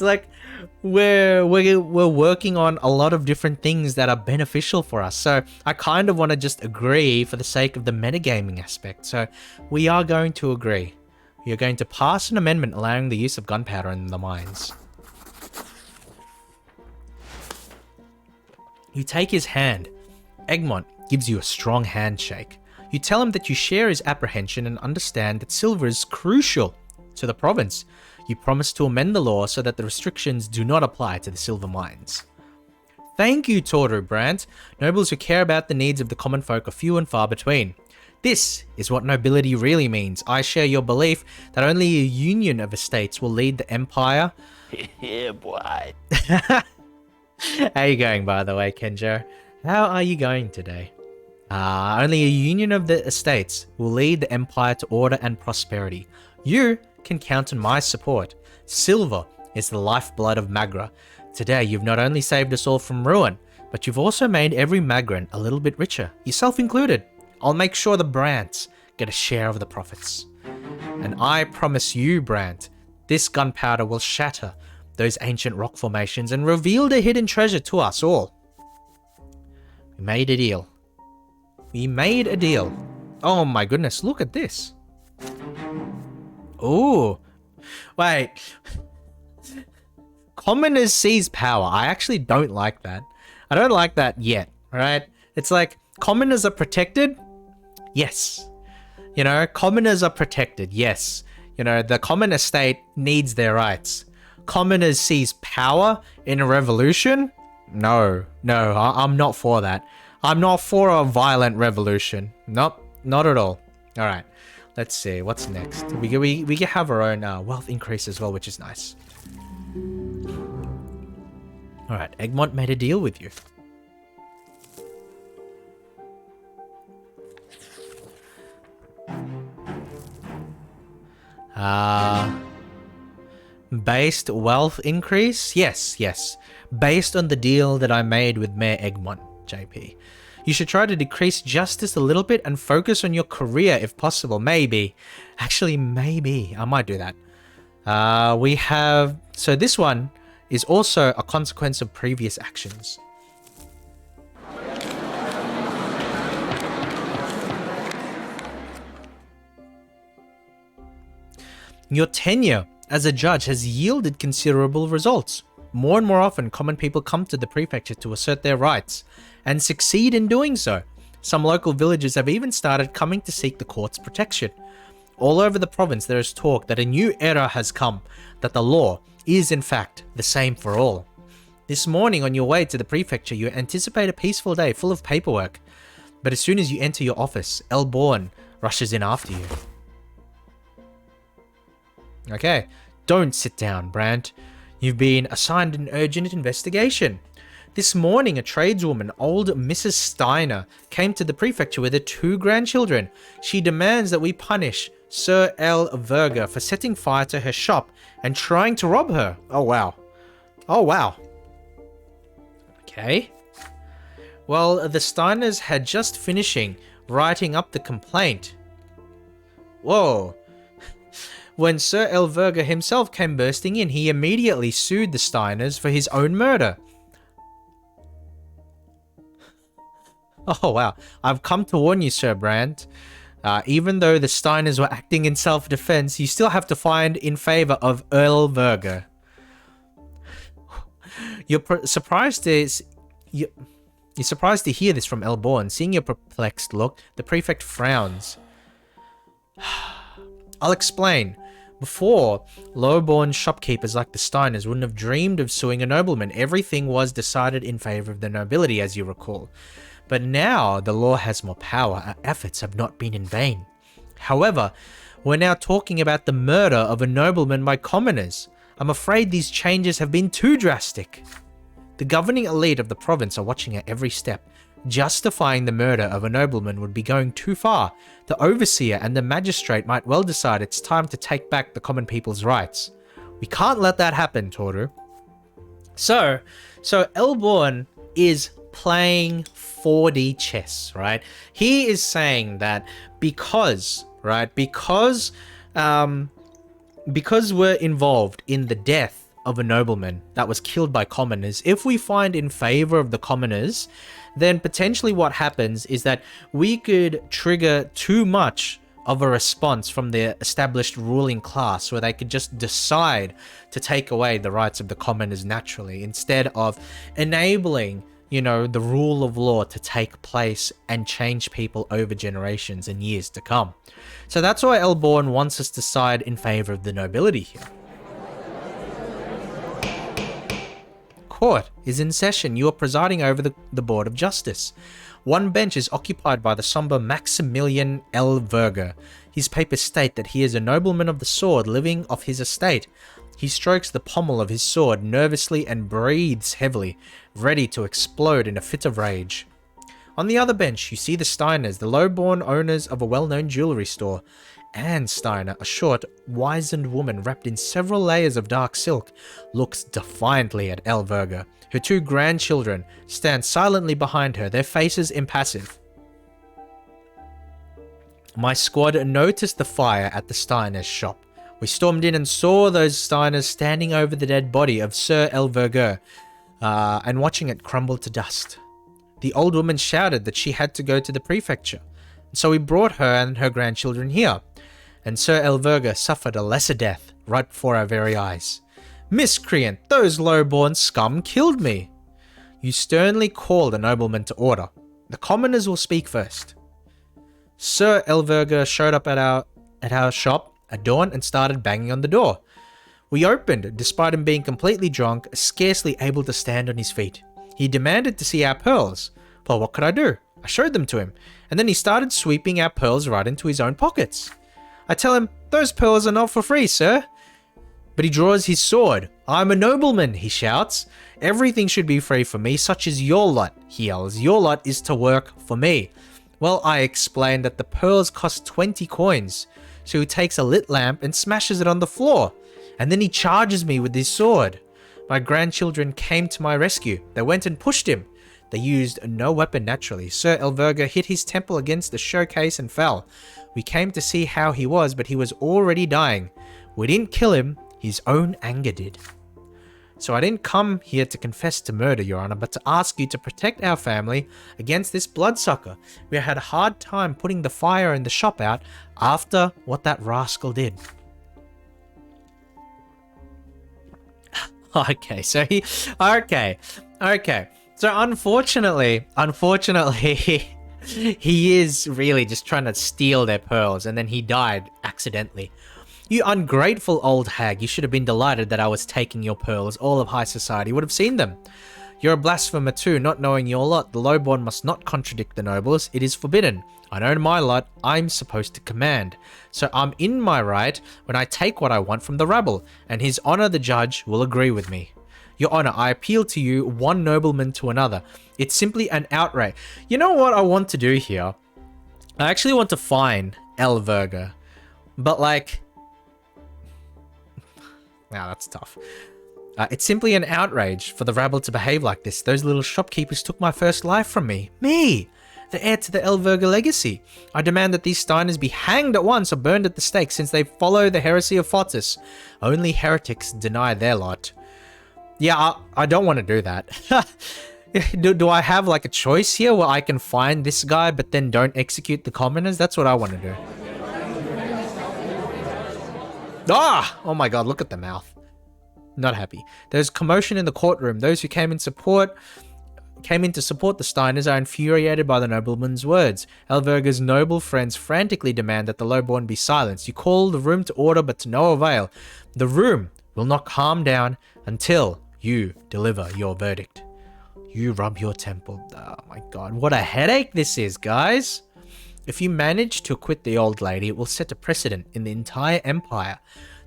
like we're working on a lot of different things that are beneficial for us. So I kind of want to just agree for the sake of the metagaming aspect. So we are going to agree. We are going to pass an amendment allowing the use of gunpowder in the mines. You take his hand. Egmont gives you a strong handshake. You tell him that you share his apprehension and understand that silver is crucial to the province. You promise to amend the law so that the restrictions do not apply to the silver mines. Thank you, Tordo Brante. Nobles who care about the needs of the common folk are few and far between. This is what nobility really means. I share your belief that only a union of estates will lead the empire. Yeah, boy. How are you going, by the way, Kenjo? How are you going today? Only a union of the estates will lead the empire to order and prosperity. You can count on my support. Silver is the lifeblood of Magra. Today, you've not only saved us all from ruin, but you've also made every Magran a little bit richer, yourself included. I'll make sure the Brantes get a share of the profits. And I promise you, Brante, this gunpowder will shatter those ancient rock formations and reveal the hidden treasure to us all. We made a deal. We made a deal. Oh my goodness, look at this. Ooh. Wait. Commoners seize power. I actually don't like that. I don't like that yet, right? It's like, commoners are protected? Yes. You know, commoners are protected, yes. You know, the common estate needs their rights. commoners seize power in a revolution? No, I'm not for that. I'm not for a violent revolution. Nope, not at all. All right, let's see what's next. We can have our own wealth increase as well, which is nice. All right, Egmont made a deal with you. Based wealth increase? Yes. Based on the deal that I made with Mayor Egmont, JP. You should try to decrease justice a little bit and focus on your career if possible. Maybe. Actually, maybe. I might do that. We have... So this one is also a consequence of previous actions. Your tenure as a judge has yielded considerable results. More and more often, common people come to the prefecture to assert their rights, and succeed in doing so. Some local villagers have even started coming to seek the court's protection. All over the province there is talk that a new era has come, that the law is in fact the same for all. This morning on your way to the prefecture you anticipate a peaceful day full of paperwork, but as soon as you enter your office, Elborn rushes in after you. Okay, don't sit down, Brante. You've been assigned an urgent investigation. This morning, a tradeswoman, old Mrs. Steiner, came to the prefecture with her 2 grandchildren. She demands that we punish Sir L. Verger for setting fire to her shop and trying to rob her. Oh, wow. Okay. Well, the Steiners had just finishing writing up the complaint. Whoa. When Sir L. Verger himself came bursting in, he immediately sued the Steiners for his own murder. Oh wow, I've come to warn you, Sir Brante. Even though the Steiners were acting in self-defense, you still have to find in favor of Earl Verger. You're surprised to hear this from Elborn. Seeing your perplexed look, the prefect frowns. I'll explain. Before, low-born shopkeepers like the Steiners wouldn't have dreamed of suing a nobleman. Everything was decided in favor of the nobility, as you recall. But now, the law has more power. Our efforts have not been in vain. However, we're now talking about the murder of a nobleman by commoners. I'm afraid these changes have been too drastic. The governing elite of the province are watching at every step. Justifying the murder of a nobleman would be going too far. The overseer and the magistrate might well decide it's time to take back the common people's rights. We can't let that happen, Toru. So Elborn is playing 4D chess, right? He is saying that because we're involved in the death of a nobleman that was killed by commoners, if we find in favor of the commoners, then potentially what happens is that we could trigger too much of a response from the established ruling class where they could just decide to take away the rights of the commoners naturally instead of enabling, you know, the rule of law to take place and change people over generations and years to come. So that's why Elborn wants us to side in favor of the nobility here. Court is in session. You are presiding over the Board of Justice. One bench is occupied by the somber Maximilian L. Verger. His papers state that he is a nobleman of the sword living off his estate. He strokes the pommel of his sword nervously and breathes heavily, ready to explode in a fit of rage. On the other bench, you see the Steiners, the low-born owners of a well-known jewelry store. Anne Steiner, a short, wizened woman wrapped in several layers of dark silk, looks defiantly at L. Verger. Her 2 grandchildren stand silently behind her, their faces impassive. My squad noticed the fire at the Steiners' shop. We stormed in and saw those Steiners standing over the dead body of Sir L. Verger, and watching it crumble to dust. The old woman shouted that she had to go to the prefecture, so we brought her and her grandchildren here, and Sir L. Verger suffered a lesser death right before our very eyes. Miscreant, those low-born scum killed me. You sternly called the nobleman to order. The commoners will speak first. Sir L. Verger showed up at our shop at dawn and started banging on the door. We opened, despite him being completely drunk, scarcely able to stand on his feet. He demanded to see our pearls. Well, what could I do? I showed them to him, and then he started sweeping our pearls right into his own pockets. I tell him, those pearls are not for free, sir. But he draws his sword. I'm a nobleman, he shouts. Everything should be free for me, such as your lot, he yells. Your lot is to work for me. Well, I explained that the pearls cost 20 coins. So he takes a lit lamp and smashes it on the floor. And then he charges me with his sword. My grandchildren came to my rescue. They went and pushed him. They used no weapon naturally. Sir Elverga hit his temple against the showcase and fell. We came to see how he was, but he was already dying. We didn't kill him. His own anger did. So I didn't come here to confess to murder, Your Honor, but to ask you to protect our family against this bloodsucker. We had a hard time putting the fire in the shop out after what that rascal did. Okay, so okay. So unfortunately, he is really just trying to steal their pearls, and then he died accidentally. You ungrateful old hag, you should have been delighted that I was taking your pearls. All of high society would have seen them. You're a blasphemer too, not knowing your lot. The lowborn must not contradict the nobles. It is forbidden. I know my lot. I'm supposed to command. So I'm in my right when I take what I want from the rabble, and His Honor the Judge will agree with me. Your Honor, I appeal to you, one nobleman to another. It's simply an outrage. You know what I want to do here? I actually want to fine Elverga. But like... Wow, that's tough. It's simply an outrage for the rabble to behave like this. Those little shopkeepers took my first life from me. Me! The heir to the Elverga legacy. I demand that these Steiners be hanged at once or burned at the stake since they follow the heresy of Fotis. Only heretics deny their lot. Yeah, I don't want to do that. Do I have like a choice here where I can find this guy but then don't execute the commoners? That's what I want to do. Ah! Oh my god, look at the mouth. Not happy. There's commotion in the courtroom. Those who came in to support the Steiners are infuriated by the nobleman's words. Elverga's noble friends frantically demand that the lowborn be silenced. You call the room to order, but to no avail. The room will not calm down until you deliver your verdict. You rub your temple. Oh my god, what a headache this is, guys. If you manage to acquit the old lady, it will set a precedent in the entire empire.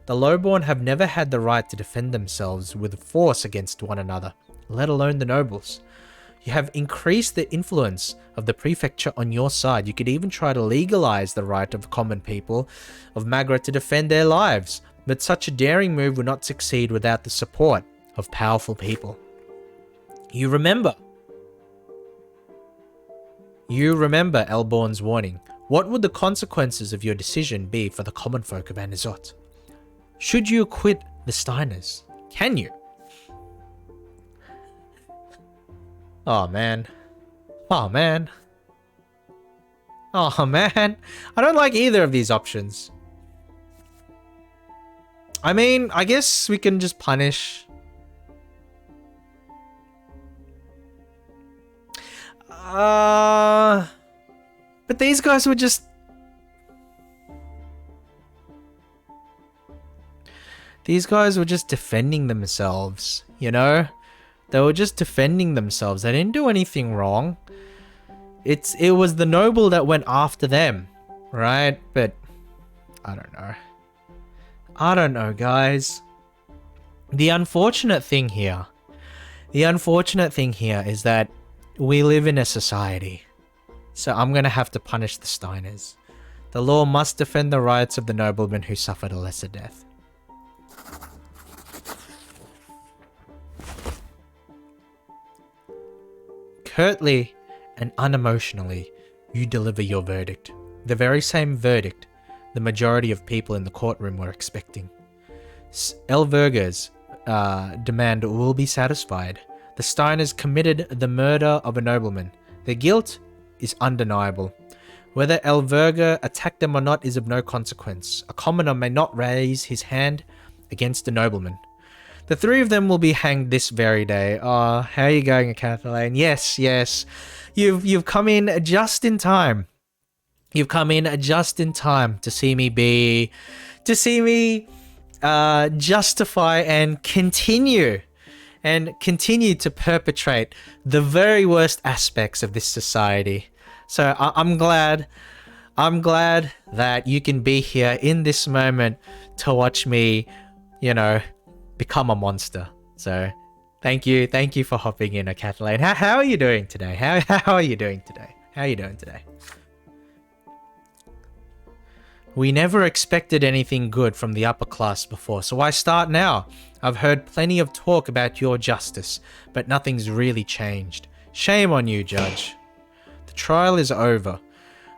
The lowborn have never had the right to defend themselves with force against one another, let alone the nobles. You have increased the influence of the prefecture on your side. You could even try to legalize the right of common people of Magra to defend their lives, but such a daring move would not succeed without the support of powerful people. You remember Elborn's warning. What would the consequences of your decision be for the common folk of Anizot? Should you acquit the Steiners? Can you? Oh man. Oh man. Oh man. I don't like either of these options. I mean, I guess we can just punish. But these guys were just... These guys were just defending themselves, you know? They were just defending themselves. They didn't do anything wrong. It was the noble that went after them, right? But I don't know. I don't know, guys. The unfortunate thing here is that we live in a society. So I'm going to have to punish the Steiners. The law must defend the rights of the noblemen who suffered a lesser death. Curtly and unemotionally, you deliver your verdict. The very same verdict the majority of people in the courtroom were expecting. Elverga's demand will be satisfied. The Steiners committed the murder of a nobleman. Their guilt is undeniable. Whether Elverga attacked them or not is of no consequence. A commoner may not raise his hand against a nobleman. The three of them will be hanged this very day. Oh, how are you going, Kathleen? Yes, yes. You've come in just in time. You've come in just in time to see me justify and continue to perpetrate the very worst aspects of this society. So I'm glad that you can be here in this moment to watch me, become a monster. So thank you for hopping in, Kathleen. How are you doing today? How are you doing today? How are you doing today? We never expected anything good from the upper class before, so why start now? I've heard plenty of talk about your justice, but nothing's really changed. Shame on you, Judge. The trial is over.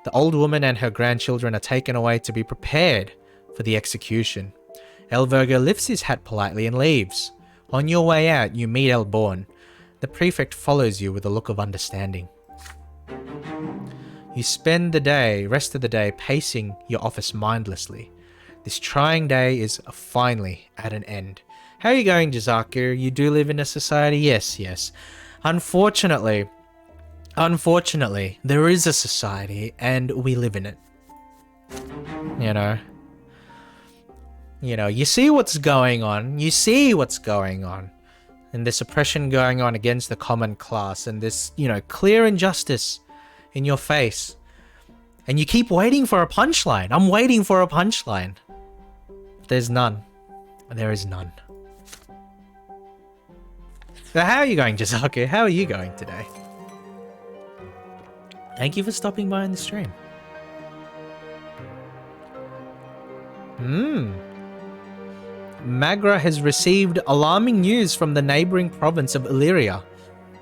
The old woman and her grandchildren are taken away to be prepared for the execution. Elverger lifts his hat politely and leaves. On your way out, you meet Elborn. The prefect follows you with a look of understanding. You spend the rest of the day pacing your office mindlessly. This trying day is finally at an end. How are you going, Jizaku? You do live in a society? Yes. Unfortunately, there is a society and we live in it. You see what's going on. And this oppression going on against the common class and this, clear injustice in your face. And you keep waiting for a punchline. I'm waiting for a punchline. There's none. There is none. So how are you going, Jizaku? How are you going today? Thank you for stopping by on the stream. Magra has received alarming news from the neighboring province of Illyria.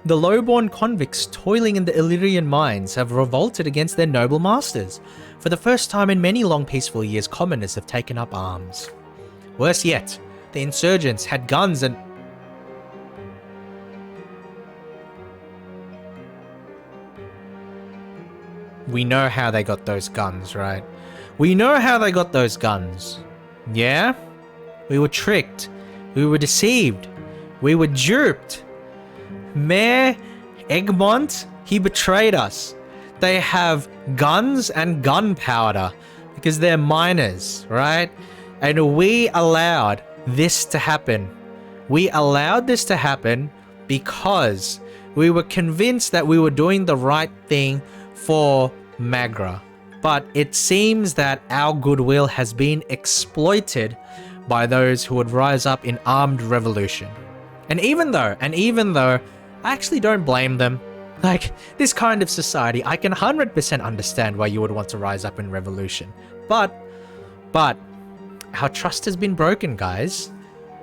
The lowborn convicts toiling in the Illyrian mines have revolted against their noble masters. For the first time in many long peaceful years, commoners have taken up arms. Worse yet, the insurgents had guns and... We know how they got those guns, right? We know how they got those guns. Yeah? We were tricked. We were deceived. We were duped. Mayor Egmont, he betrayed us. They have guns and gunpowder because they're miners, right? And we allowed this to happen. We allowed this to happen because we were convinced that we were doing the right thing for Magra. But it seems that our goodwill has been exploited by those who would rise up in armed revolution. And even though I actually don't blame them. Like, this kind of society, I can 100% understand why you would want to rise up in revolution. But our trust has been broken, guys.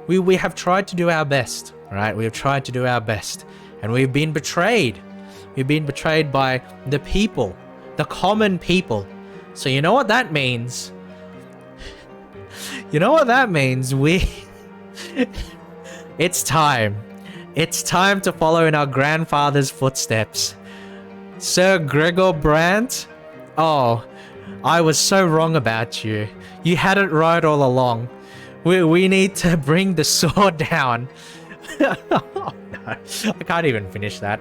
We have tried to do our best, right? We have tried to do our best. And we've been betrayed. We've been betrayed by the people, the common people. So you know what that means? You know what that means? It's time. It's time to follow in our grandfather's footsteps. Sir Gregor Brante? Oh, I was so wrong about you. You had it right all along. We need to bring the sword down. Oh, no. I can't even finish that.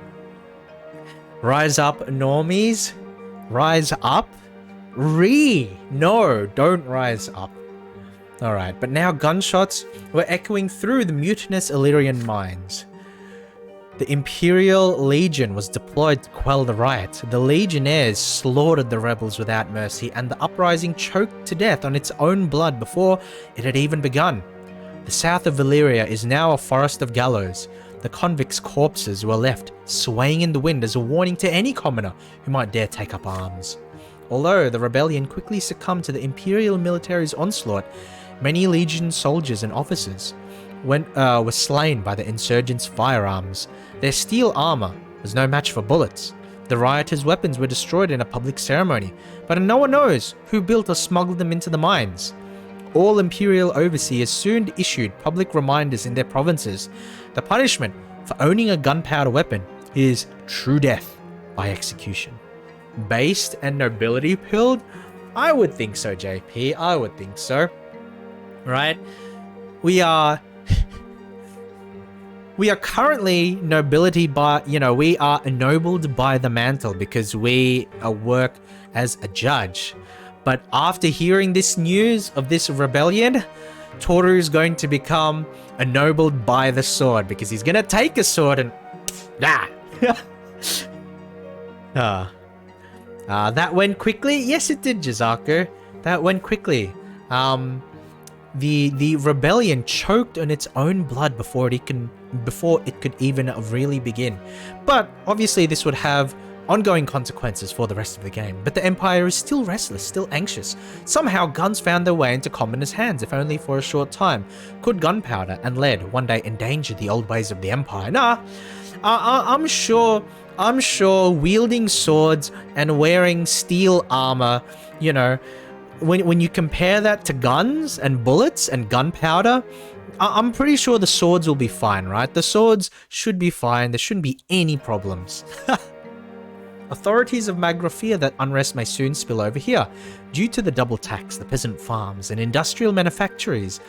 Rise up, normies. Rise up. No, don't rise up. Alright, but now gunshots were echoing through the mutinous Illyrian mines. The Imperial Legion was deployed to quell the riot. The Legionnaires slaughtered the rebels without mercy, and the uprising choked to death on its own blood before it had even begun. The south of Illyria is now a forest of gallows. The convicts' corpses were left swaying in the wind as a warning to any commoner who might dare take up arms. Although the rebellion quickly succumbed to the Imperial military's onslaught, many Legion soldiers and officers were slain by the insurgents' firearms. Their steel armor was no match for bullets. The rioters' weapons were destroyed in a public ceremony, but no one knows who built or smuggled them into the mines. All Imperial overseers soon issued public reminders in their provinces. The punishment for owning a gunpowder weapon is true death by execution. Based and nobility pilled? I would think so, JP. I would think so. Right? We are currently nobility by, we are ennobled by the mantle because we work as a judge. But after hearing this news of this rebellion, Toru's going to become ennobled by the sword because he's gonna take a sword and that went quickly. Yes, it did, Jizako. That went quickly. The rebellion choked on its own blood before it could even really begin. But obviously, this would have ongoing consequences for the rest of the game. But the Empire is still restless, still anxious. Somehow, guns found their way into commoners' hands, if only for a short time. Could gunpowder and lead one day endanger the old ways of the Empire? Nah, I'm sure wielding swords and wearing steel armor, you know, when you compare that to guns and bullets and gunpowder, I'm pretty sure the swords will be fine, right? The swords should be fine. There shouldn't be any problems. Authorities of Magra fear that unrest may soon spill over here. Due to the double tax, the peasant farms and industrial manufactories...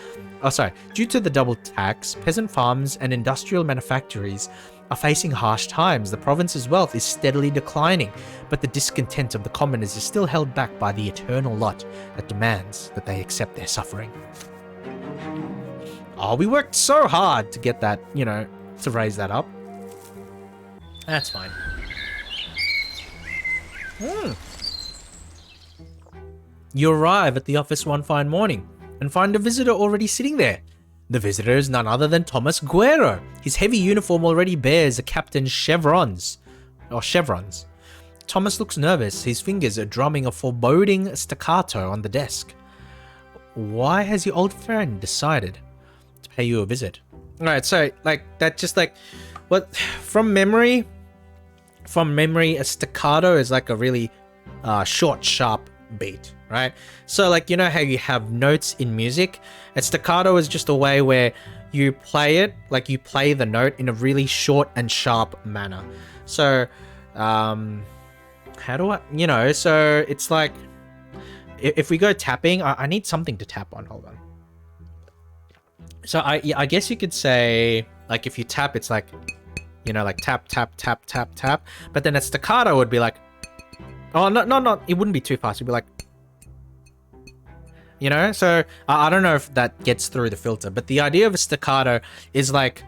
Due to the double tax, peasant farms and industrial manufactories are facing harsh times. The province's wealth is steadily declining, but the discontent of the commoners is still held back by the eternal lot that demands that they accept their suffering. Oh, we worked so hard to get that, you know, to raise that up. That's fine. You arrive at the office one fine morning and find a visitor already sitting there. The visitor is none other than Thomas Guerrero. His heavy uniform already bears a captain's chevrons. Thomas looks nervous. His fingers are drumming a foreboding staccato on the desk. Why has your old friend decided to pay you a visit? Alright, so, from memory, a staccato is like a really short, sharp beat, right? So, like, you know how you have notes in music? A staccato is just a way where you play it, like you play the note in a really short and sharp manner. So, how do I, you know, so it's like, if we go tapping, I need something to tap on, hold on. So I guess you could say, like, if you tap, it's like, you know, like tap, tap, tap, tap, tap. But then a staccato would be like, oh, no, it wouldn't be too fast. It'd be like, you know? So I don't know if that gets through the filter, but the idea of a staccato is like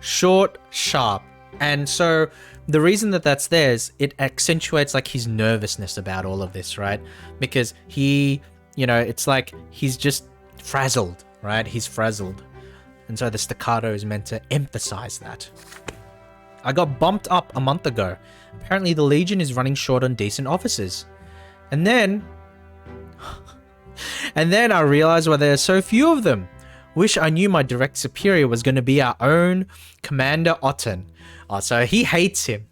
short, sharp. And so the reason that that's there is it accentuates like his nervousness about all of this, right? Because he, you know, it's like he's just frazzled, right? He's frazzled. And so the staccato is meant to emphasize that. I got bumped up a month ago. Apparently the Legion is running short on decent officers. And then I realized why there are so few of them. Wish I knew my direct superior was going to be our own Commander Otten. Oh, so he hates him.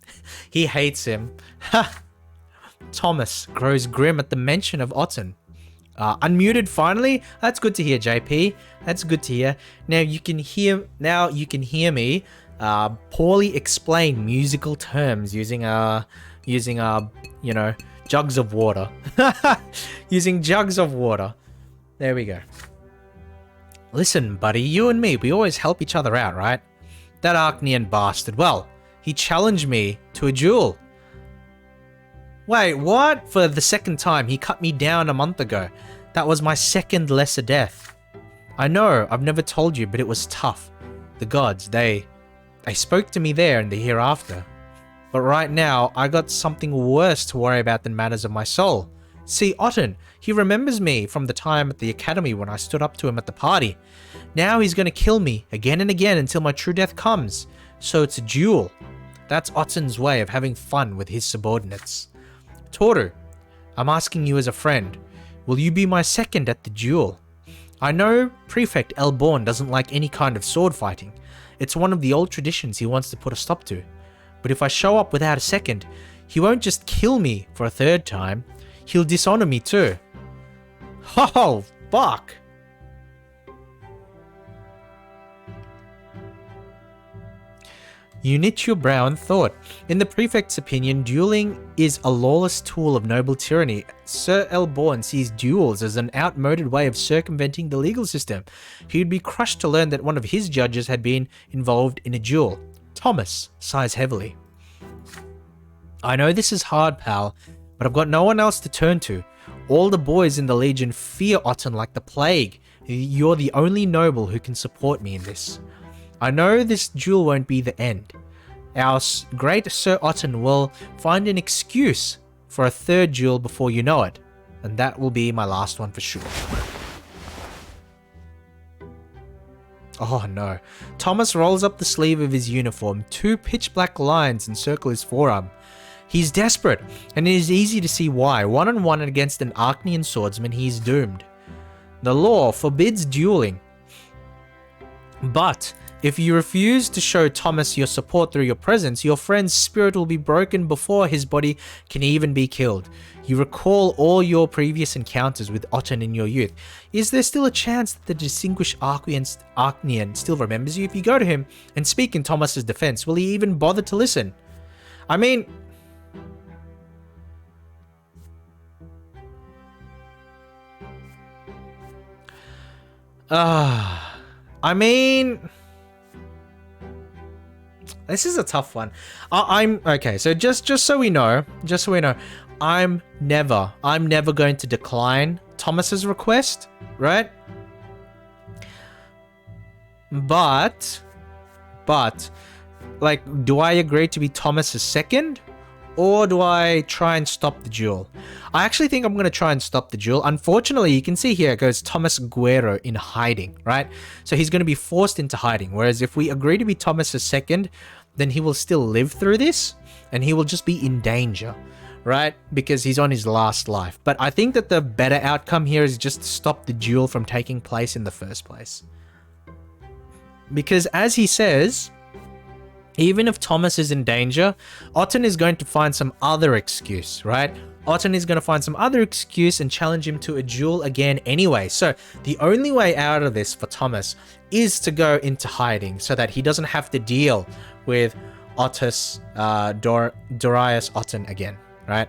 He hates him. Thomas grows grim at the mention of Otten. Unmuted finally. That's good to hear, JP. That's good to hear. Now you can hear me poorly explain musical terms using you know, jugs of water. Using jugs of water. There we go. Listen, buddy, you and me, we always help each other out, right? That Archnean bastard, well, he challenged me to a duel. Wait, what? For the second time, he cut me down a month ago. That was my second lesser death. I know, I've never told you, but it was tough. The gods, they spoke to me there in the hereafter. But right now, I got something worse to worry about than matters of my soul. See, Otten, he remembers me from the time at the academy when I stood up to him at the party. Now he's going to kill me again and again until my true death comes. So it's a duel. That's Otten's way of having fun with his subordinates. Toru, I'm asking you as a friend, will you be my second at the duel? I know Prefect Elborn doesn't like any kind of sword fighting. It's one of the old traditions he wants to put a stop to. But if I show up without a second, he won't just kill me for a third time, he'll dishonor me too. Oh, fuck! You knit your brow in thought. In the Prefect's opinion, dueling is a lawless tool of noble tyranny. Sir Elborn sees duels as an outmoded way of circumventing the legal system. He would be crushed to learn that one of his judges had been involved in a duel. Thomas sighs heavily. I know this is hard, pal, but I've got no one else to turn to. All the boys in the Legion fear Otten like the plague. You're the only noble who can support me in this. I know this duel won't be the end. Our great Sir Otten will find an excuse for a third duel before you know it, and that will be my last one for sure. Oh no. Thomas rolls up the sleeve of his uniform. 2 pitch black lines encircle his forearm. He's desperate, and it is easy to see why. One-on-one against an Arknian swordsman, he's doomed. The law forbids dueling. But if you refuse to show Thomas your support through your presence, your friend's spirit will be broken before his body can even be killed. You recall all your previous encounters with Otten in your youth. Is there still a chance that the distinguished Arknian still remembers you? If you go to him and speak in Thomas's defense, will he even bother to listen? I mean... this is a tough one. I'm okay. So just so we know, I'm never going to decline Thomas's request, right? But, like, do I agree to be Thomas's second? Or do I try and stop the duel? I actually think I'm going to try and stop the duel. Unfortunately, you can see here it goes Thomas Guerrero in hiding, right? So he's going to be forced into hiding. Whereas if we agree to be Thomas's second, then he will still live through this and he will just be in danger, right? Because he's on his last life. But I think that the better outcome here is just to stop the duel from taking place in the first place. Because as he says... even if Thomas is in danger, Otten is going to find some other excuse, right? Otten is going to find some other excuse and challenge him to a duel again anyway. So the only way out of this for Thomas is to go into hiding so that he doesn't have to deal with Dorius Otten again, right?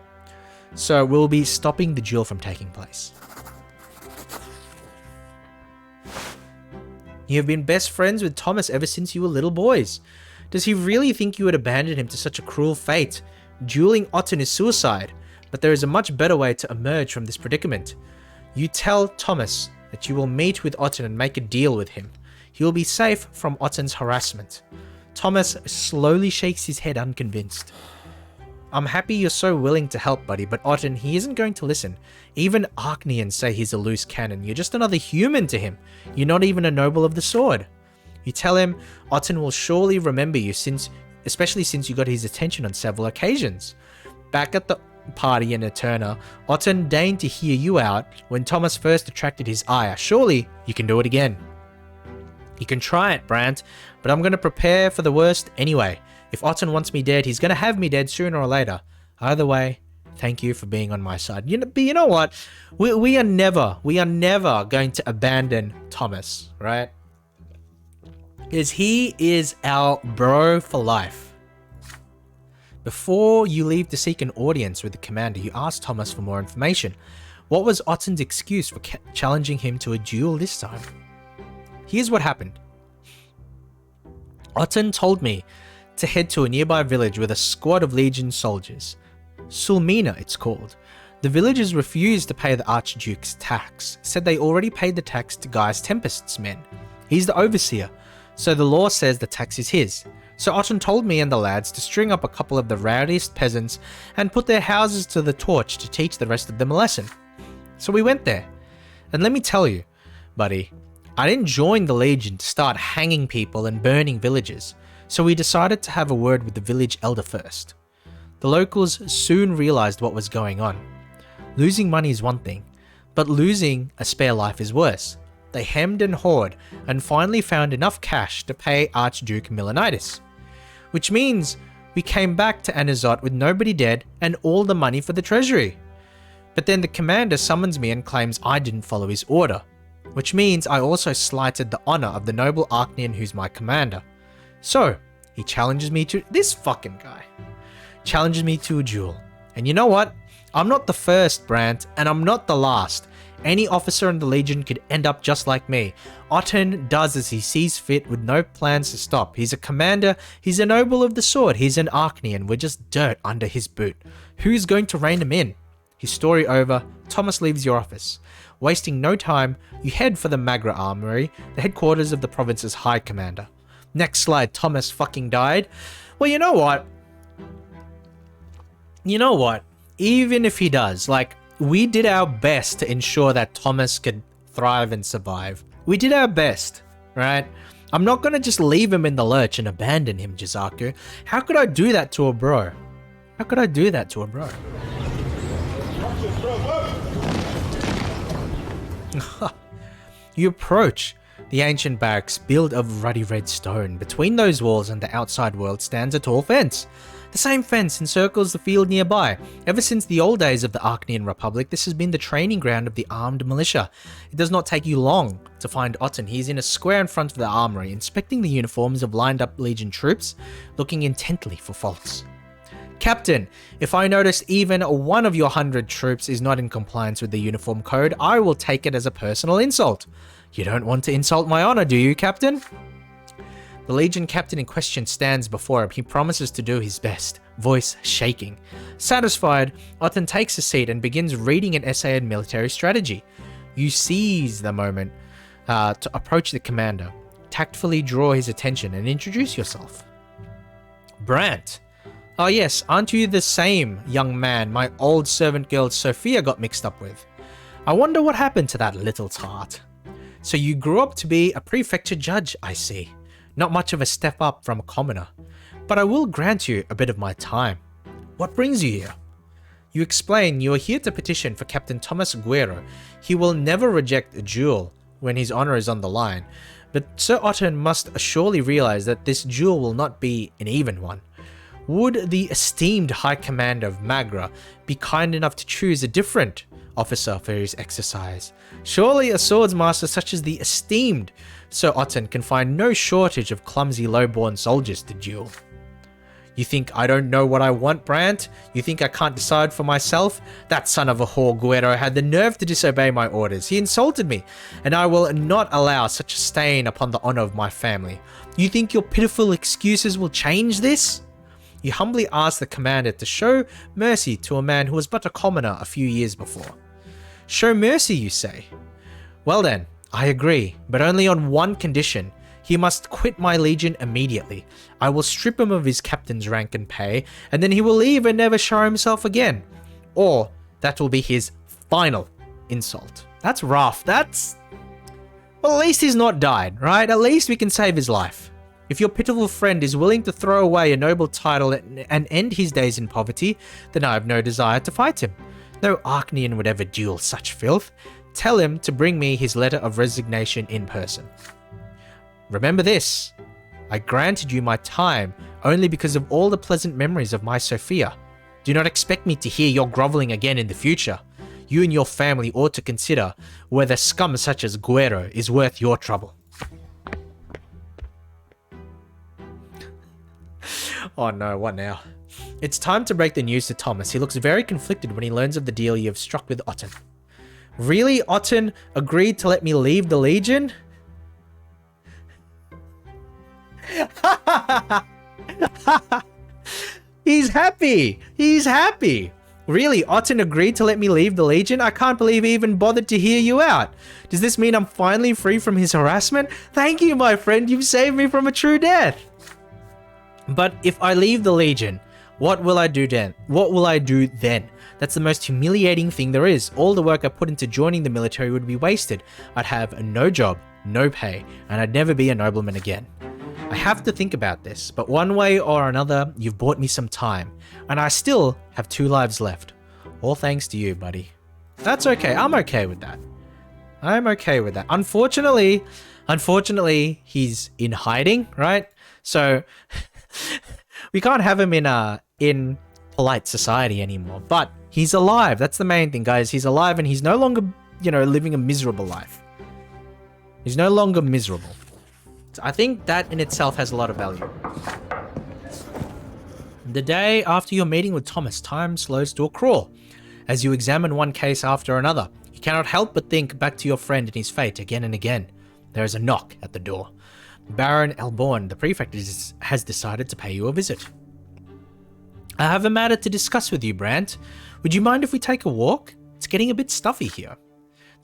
So we'll be stopping the duel from taking place. You have been best friends with Thomas ever since you were little boys. Does he really think you would abandon him to such a cruel fate? Dueling Otten is suicide, but there is a much better way to emerge from this predicament. You tell Thomas that you will meet with Otten and make a deal with him. He will be safe from Otten's harassment. Thomas slowly shakes his head unconvinced. I'm happy you're so willing to help, buddy, but Otten, he isn't going to listen. Even Arknians say he's a loose cannon. You're just another human to him. You're not even a noble of the sword. You tell him Otten will surely remember you, especially since you got his attention on several occasions. Back at the party in Eterna, Otten deigned to hear you out when Thomas first attracted his ire. Surely you can do it again. You can try it, Brante, but I'm going to prepare for the worst anyway. If Otten wants me dead, he's going to have me dead sooner or later. Either way, thank you for being on my side. But you know what? We are never going to abandon Thomas, right? Because he is our bro for life. Before you leave to seek an audience with the commander, you ask Thomas for more information. What was Otten's excuse for challenging him to a duel this time? Here's what happened. Otten told me to head to a nearby village with a squad of Legion soldiers. Sulmina, it's called. The villagers refused to pay the Archduke's tax, said they already paid the tax to Gaius Tempest's men. He's the overseer, so the law says the tax is his. So Otten told me and the lads to string up a couple of the rowdiest peasants and put their houses to the torch to teach the rest of them a lesson. So we went there. And let me tell you, buddy, I didn't join the Legion to start hanging people and burning villages, so we decided to have a word with the village elder first. The locals soon realized what was going on. Losing money is one thing, but losing a spare life is worse. They hemmed and hawed and finally found enough cash to pay Archduke Milanitis, which means we came back to Anazot with nobody dead and all the money for the treasury. But then the commander summons me and claims I didn't follow his order, which means I also slighted the honor of the noble Arknian who's my commander. So he challenges me to— this fucking guy challenges me to a duel. And you know what? I'm not the first, Brante, and I'm not the last. Any officer in the Legion could end up just like me. Otten does as he sees fit with no plans to stop. He's a commander, he's a noble of the sword, he's an Arknian, we're just dirt under his boot. Who's going to rein him in? His story over, Thomas leaves your office. Wasting no time, you head for the Magra Armory, the headquarters of the province's High Commander. Next slide, Thomas fucking died. Well, you know what? Even if he does, like, we did our best to ensure that Thomas could thrive and survive. We did our best, right? I'm not gonna just leave him in the lurch and abandon him, Jizaku. How could I do that to a bro? How could I do that to a bro? You approach the ancient barracks built of ruddy red stone. Between those walls and the outside world stands a tall fence. The same fence encircles the field nearby. Ever since the old days of the Arcnean Republic, this has been the training ground of the armed militia. It does not take you long to find Otten. He's in a square in front of the armory, inspecting the uniforms of lined-up Legion troops, looking intently for faults. Captain, if I notice even one of your 100 troops is not in compliance with the uniform code, I will take it as a personal insult. You don't want to insult my honor, do you, Captain? The Legion captain in question stands before him. He promises to do his best, voice shaking. Satisfied, Otten takes a seat and begins reading an essay on military strategy. You seize the moment to approach the commander, tactfully draw his attention, and introduce yourself. Brante. Oh yes, aren't you the same young man my old servant girl Sophia got mixed up with? I wonder what happened to that little tart. So you grew up to be a prefecture judge, I see. Not much of a step up from a commoner, but I will grant you a bit of my time. What brings you here? You explain you are here to petition for Captain Thomas Guerrero. He will never reject a duel when his honor is on the line, but Sir Otten must surely realize that this duel will not be an even one. Would the esteemed High Commander of Magra be kind enough to choose a different officer for his exercise? Surely a swordsmaster such as the esteemed Sir Otten can find no shortage of clumsy low-born soldiers to duel. You think I don't know what I want, Brante? You think I can't decide for myself? That son of a whore Guerrero had the nerve to disobey my orders. He insulted me, and I will not allow such a stain upon the honor of my family. You think your pitiful excuses will change this? You humbly ask the commander to show mercy to a man who was but a commoner a few years before. Show mercy, you say? Well then, I agree, but only on one condition. He must quit my legion immediately. I will strip him of his captain's rank and pay, and then he will leave and never show himself again. Or that will be his final insult. That's rough. Well, at least he's not died, right? At least we can save his life. If your pitiful friend is willing to throw away a noble title and end his days in poverty, then I have no desire to fight him. No Arcnean would ever duel such filth. Tell him to bring me his letter of resignation in person. Remember this, I granted you my time only because of all the pleasant memories of my Sophia. Do not expect me to hear your groveling again in the future. You and your family ought to consider whether scum such as Guerrero is worth your trouble. Oh no, what now? It's time to break the news to Thomas. He looks very conflicted when he learns of the deal you have struck with Otten. Really? Otten agreed to let me leave the Legion? He's happy. He's happy. Really? Otten agreed to let me leave the Legion? I can't believe he even bothered to hear you out. Does this mean I'm finally free from his harassment? Thank you, my friend. You've saved me from a true death. But if I leave the Legion, what will I do then? That's the most humiliating thing there is. All the work I put into joining the military would be wasted. I'd have no job, no pay, and I'd never be a nobleman again. I have to think about this, but one way or another, you've bought me some time, and I still have 2 lives left. All thanks to you, buddy. That's okay. I'm okay with that. I'm okay with that. Unfortunately, he's in hiding, right? So we can't have him in polite society anymore, but he's alive. That's the main thing, guys. He's alive and he's no longer, living a miserable life. He's no longer miserable. So I think that in itself has a lot of value. The day after your meeting with Thomas, time slows to a crawl. As you examine one case after another, you cannot help but think back to your friend and his fate again and again. There is a knock at the door. Baron Elborn, the prefect, has decided to pay you a visit. I have a matter to discuss with you, Brante. Would you mind if we take a walk? It's getting a bit stuffy here.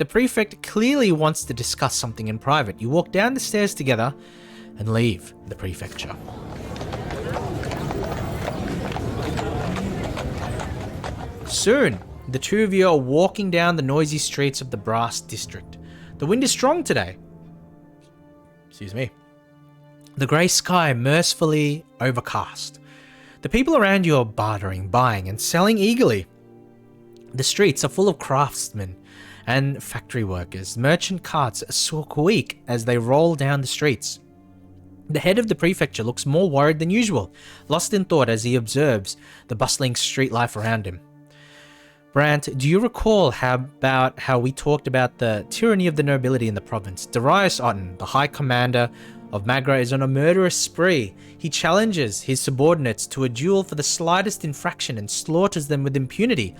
The prefect clearly wants to discuss something in private. You walk down the stairs together and leave the prefecture. Soon, the two of you are walking down the noisy streets of the Brass District. The wind is strong today. Excuse me. The grey sky mercifully overcast. The people around you are bartering, buying, and selling eagerly. The streets are full of craftsmen and factory workers. Merchant carts squeak as they roll down the streets. The head of the prefecture looks more worried than usual, lost in thought as he observes the bustling street life around him. Brante, do you recall how we talked about the tyranny of the nobility in the province? Darius Otten, the high commander of Magra, is on a murderous spree. He challenges his subordinates to a duel for the slightest infraction and slaughters them with impunity.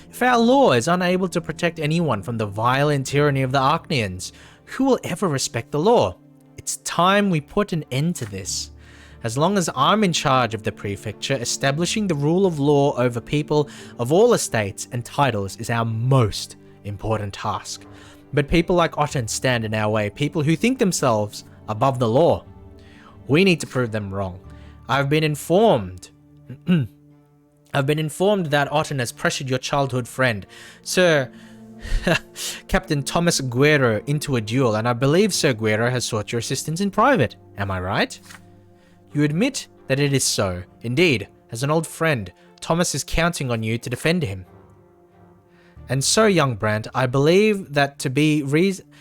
If our law is unable to protect anyone from the violent tyranny of the Archneans, who will ever respect the law? It's time we put an end to this. As long as I'm in charge of the prefecture, establishing the rule of law over people of all estates and titles is our most important task. But people like Otten stand in our way, people who think themselves above the law. We need to prove them wrong. I've been informed that Otten has pressured your childhood friend, Sir Captain Thomas Guerrero, into a duel, and I believe Sir Guerrero has sought your assistance in private. Am I right? You admit that it is so. Indeed, as an old friend, Thomas is counting on you to defend him. And so, young Brante, I believe that to be reason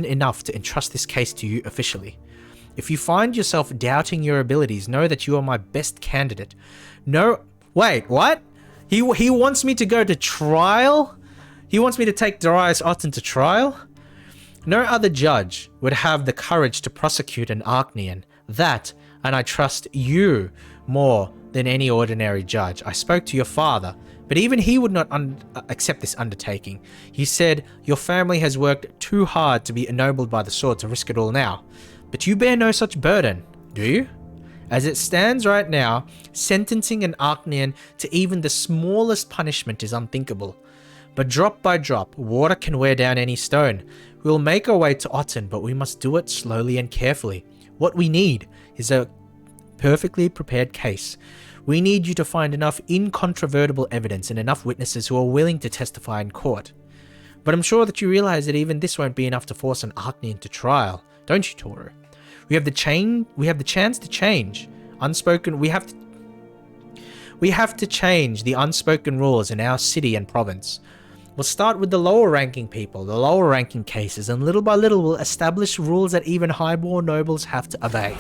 enough to entrust this case to you officially. If you find yourself doubting your abilities, know that you are my best candidate. No, wait, what? He wants me to go to trial? He wants me to take Darius Otten to trial? No other judge would have the courage to prosecute an Archnean. That, and I trust you more than any ordinary judge. I spoke to your father, but even he would not accept this undertaking. He said, your family has worked too hard to be ennobled by the sword to risk it all now. But you bear no such burden, do you? As it stands right now, sentencing an Archnean to even the smallest punishment is unthinkable. But drop by drop, water can wear down any stone. We'll make our way to Otten, but we must do it slowly and carefully. What we need is a perfectly prepared case. We need you to find enough incontrovertible evidence and enough witnesses who are willing to testify in court. But I'm sure that you realize that even this won't be enough to force an Archnean to trial, don't you, Toru? We have the chance to change. We have to change the unspoken rules in our city and province. We'll start with the lower ranking people, the lower ranking cases, and little by little we'll establish rules that even highborn nobles have to obey.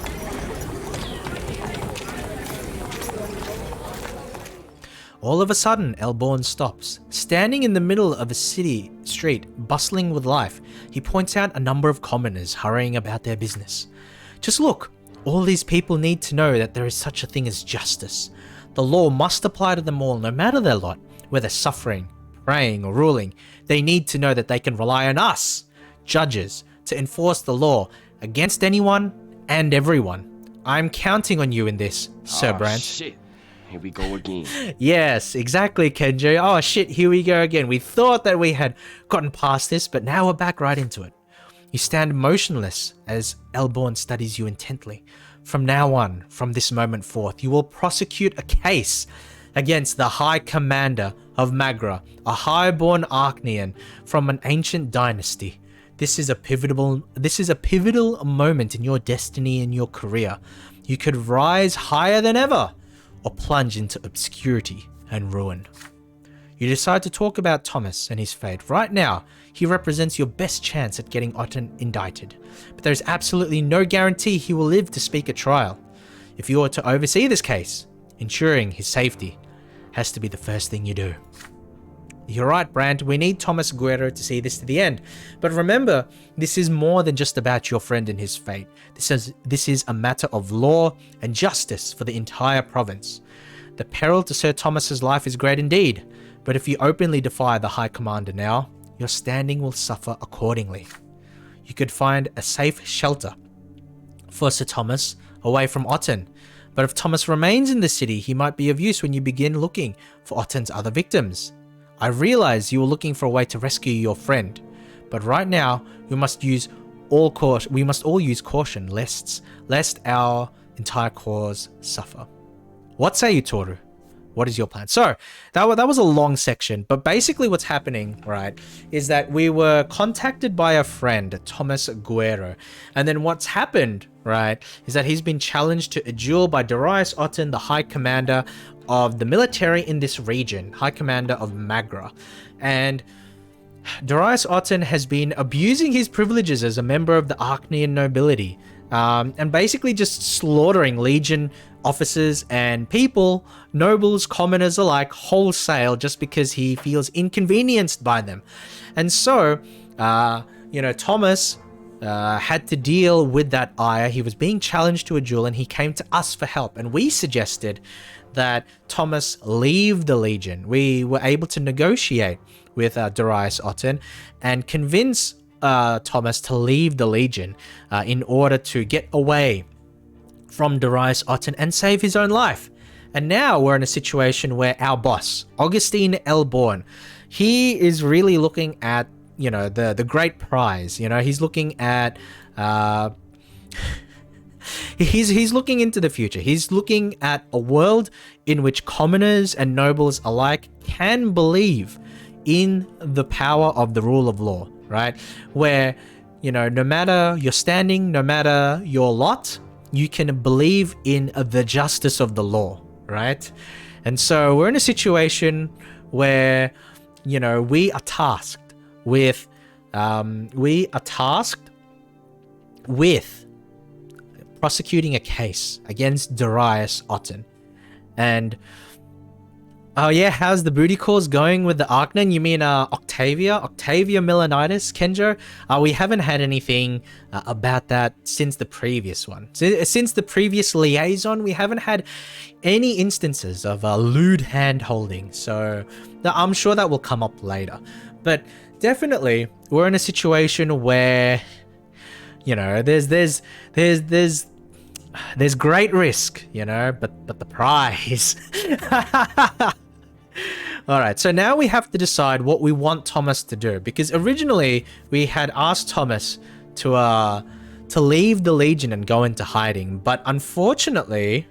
All of a sudden, Elborn stops. Standing in the middle of a city street, bustling with life, he points out a number of commoners hurrying about their business. Just look, all these people need to know that there is such a thing as justice. The law must apply to them all, no matter their lot, whether suffering, praying, or ruling. They need to know that they can rely on us, judges, to enforce the law against anyone and everyone. I'm counting on you in this, Sir Brante. Shit. Here we go again. Yes, exactly, Kenji. Oh shit, here we go again. We thought that we had gotten past this, but now we're back right into it. You stand motionless as Elborn studies you intently. From now on, from this moment forth, you will prosecute a case against the High Commander of Magra, a highborn Archnean from an ancient dynasty. This is a pivotal moment in your destiny and your career. You could rise higher than ever, or plunge into obscurity and ruin. You decide to talk about Thomas and his fate. Right now, he represents your best chance at getting Otten indicted, but there is absolutely no guarantee he will live to speak at trial. If you are to oversee this case, ensuring his safety has to be the first thing you do. You're right, Brante, we need Thomas Guerrero to see this to the end. But remember, this is more than just about your friend and his fate. This is a matter of law and justice for the entire province. The peril to Sir Thomas's life is great indeed, but if you openly defy the High Commander now, your standing will suffer accordingly. You could find a safe shelter for Sir Thomas away from Otten, but if Thomas remains in the city, he might be of use when you begin looking for Otten's other victims. I realize you were looking for a way to rescue your friend, but right now we must all use caution lest our entire cause suffer. What say you, Toru? What is your plan? So that was a long section, but basically what's happening, right, is that we were contacted by a friend, Thomas Guerrero, and then what's happened, right, is that he's been challenged to a duel by Darius Otten, the High Commander of the military in this region, High Commander of Magra, and Darius Otten has been abusing his privileges as a member of the Arcnean nobility, and basically just slaughtering Legion officers and people, nobles, commoners alike, wholesale, just because he feels inconvenienced by them. And so, Thomas had to deal with that ire. He was being challenged to a duel, and he came to us for help. And we suggested that Thomas leave the Legion. We were able to negotiate with Darius Otten and convince Thomas to leave the Legion in order to get away from Darius Otten and save his own life. And now we're in a situation where our boss, Augustine Elborn, he is really looking at, the great prize. He's looking at he's looking into the future. He's looking at a world in which commoners and nobles alike can believe in the power of the rule of law, right? Where, no matter your standing, no matter your lot, you can believe in the justice of the law, right? And so we're in a situation where, we are tasked with prosecuting a case against Darius Otten. And oh yeah, how's the booty calls going with the Arcnan? You mean Octavia Melanitis, Kenjo? We haven't had anything about that since the previous one. Since the previous liaison, we haven't had any instances of lewd hand holding. So I'm sure that will come up later. But definitely, we're in a situation where, there's great risk, but the prize. All right, so now we have to decide what we want Thomas to do, because originally we had asked Thomas to leave the Legion and go into hiding, but unfortunately,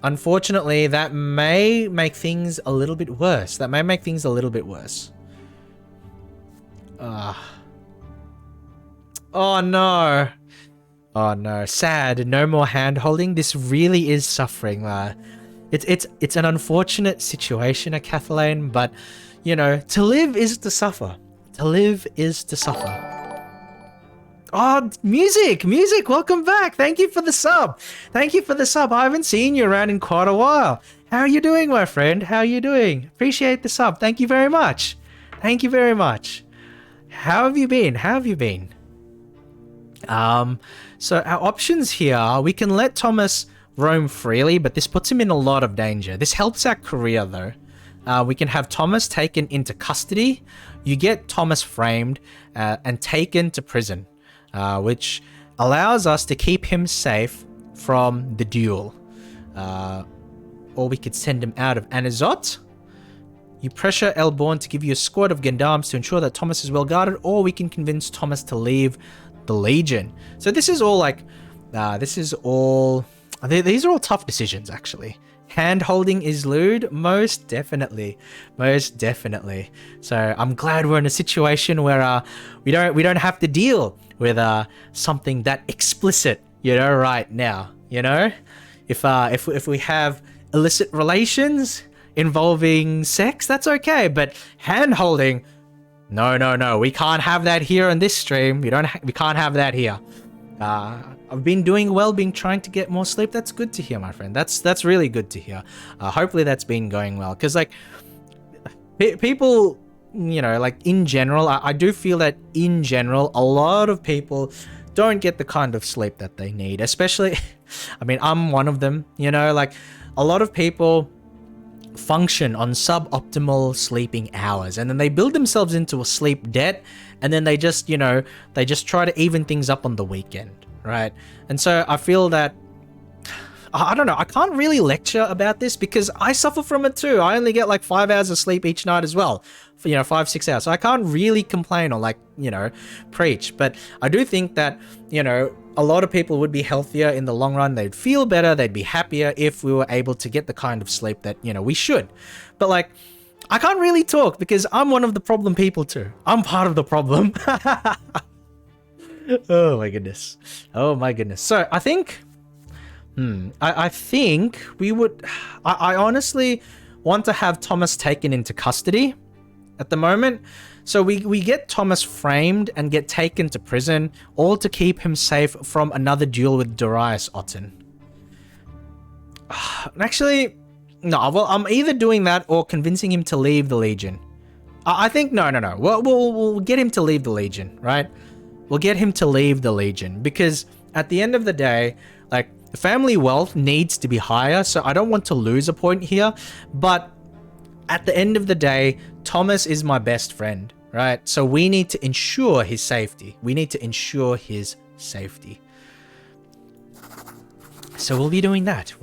that may make things a little bit worse. Oh no, sad. No more hand holding. This really is suffering. It's an unfortunate situation, Kathleen, but to live is to suffer. Oh, music, welcome back. Thank you for the sub. I haven't seen you around in quite a while. How are you doing, my friend? How are you doing? Appreciate the sub. Thank you very much. How have you been? So our options here, we can let Thomas roam freely, but this puts him in a lot of danger. This helps our career though. We can have Thomas taken into custody. You get Thomas framed and taken to prison, which allows us to keep him safe from the duel. Or we could send him out of Anazot. You pressure Elborn to give you a squad of gendarmes to ensure that Thomas is well guarded, or we can convince Thomas to leave the Legion. So this is all these are all tough decisions, actually. Hand holding is lewd, most definitely. So I'm glad we're in a situation where we don't have to deal with something that explicit, right now. If we have illicit relations involving sex, that's okay, but hand holding, no, we can't have that here on this stream. We can't have that here. I've been doing well, trying to get more sleep. That's good to hear, my friend. That's really good to hear. Hopefully that's been going well, because people, in general, I do feel that in general a lot of people don't get the kind of sleep that they need, especially I'm one of them. A lot of people function on suboptimal sleeping hours, and then they build themselves into a sleep debt, and then they just try to even things up on the weekend, right? And so I feel that I don't know. I can't really lecture about this because I suffer from it too. I only get like 5 hours of sleep each night as well. For, 5-6 hours. So I can't really complain or like, preach. But I do think that, a lot of people would be healthier in the long run. They'd feel better. They'd be happier if we were able to get the kind of sleep that, we should. But like, I can't really talk because I'm one of the problem people too. I'm part of the problem. Oh my goodness. Oh my goodness. So I think, I think we would, I honestly want to have Thomas taken into custody at the moment. So we get Thomas framed and get taken to prison, all to keep him safe from another duel with Darius Otten. Actually, no, well, I'm either doing that or convincing him to leave the Legion. I think, no. We'll get him to leave the Legion, right? We'll get him to leave the Legion because at the end of the day, like, the family wealth needs to be higher, so I don't want to lose a point here. But at the end of the day, Thomas is my best friend, right? So we need to ensure his safety. So we'll be doing that.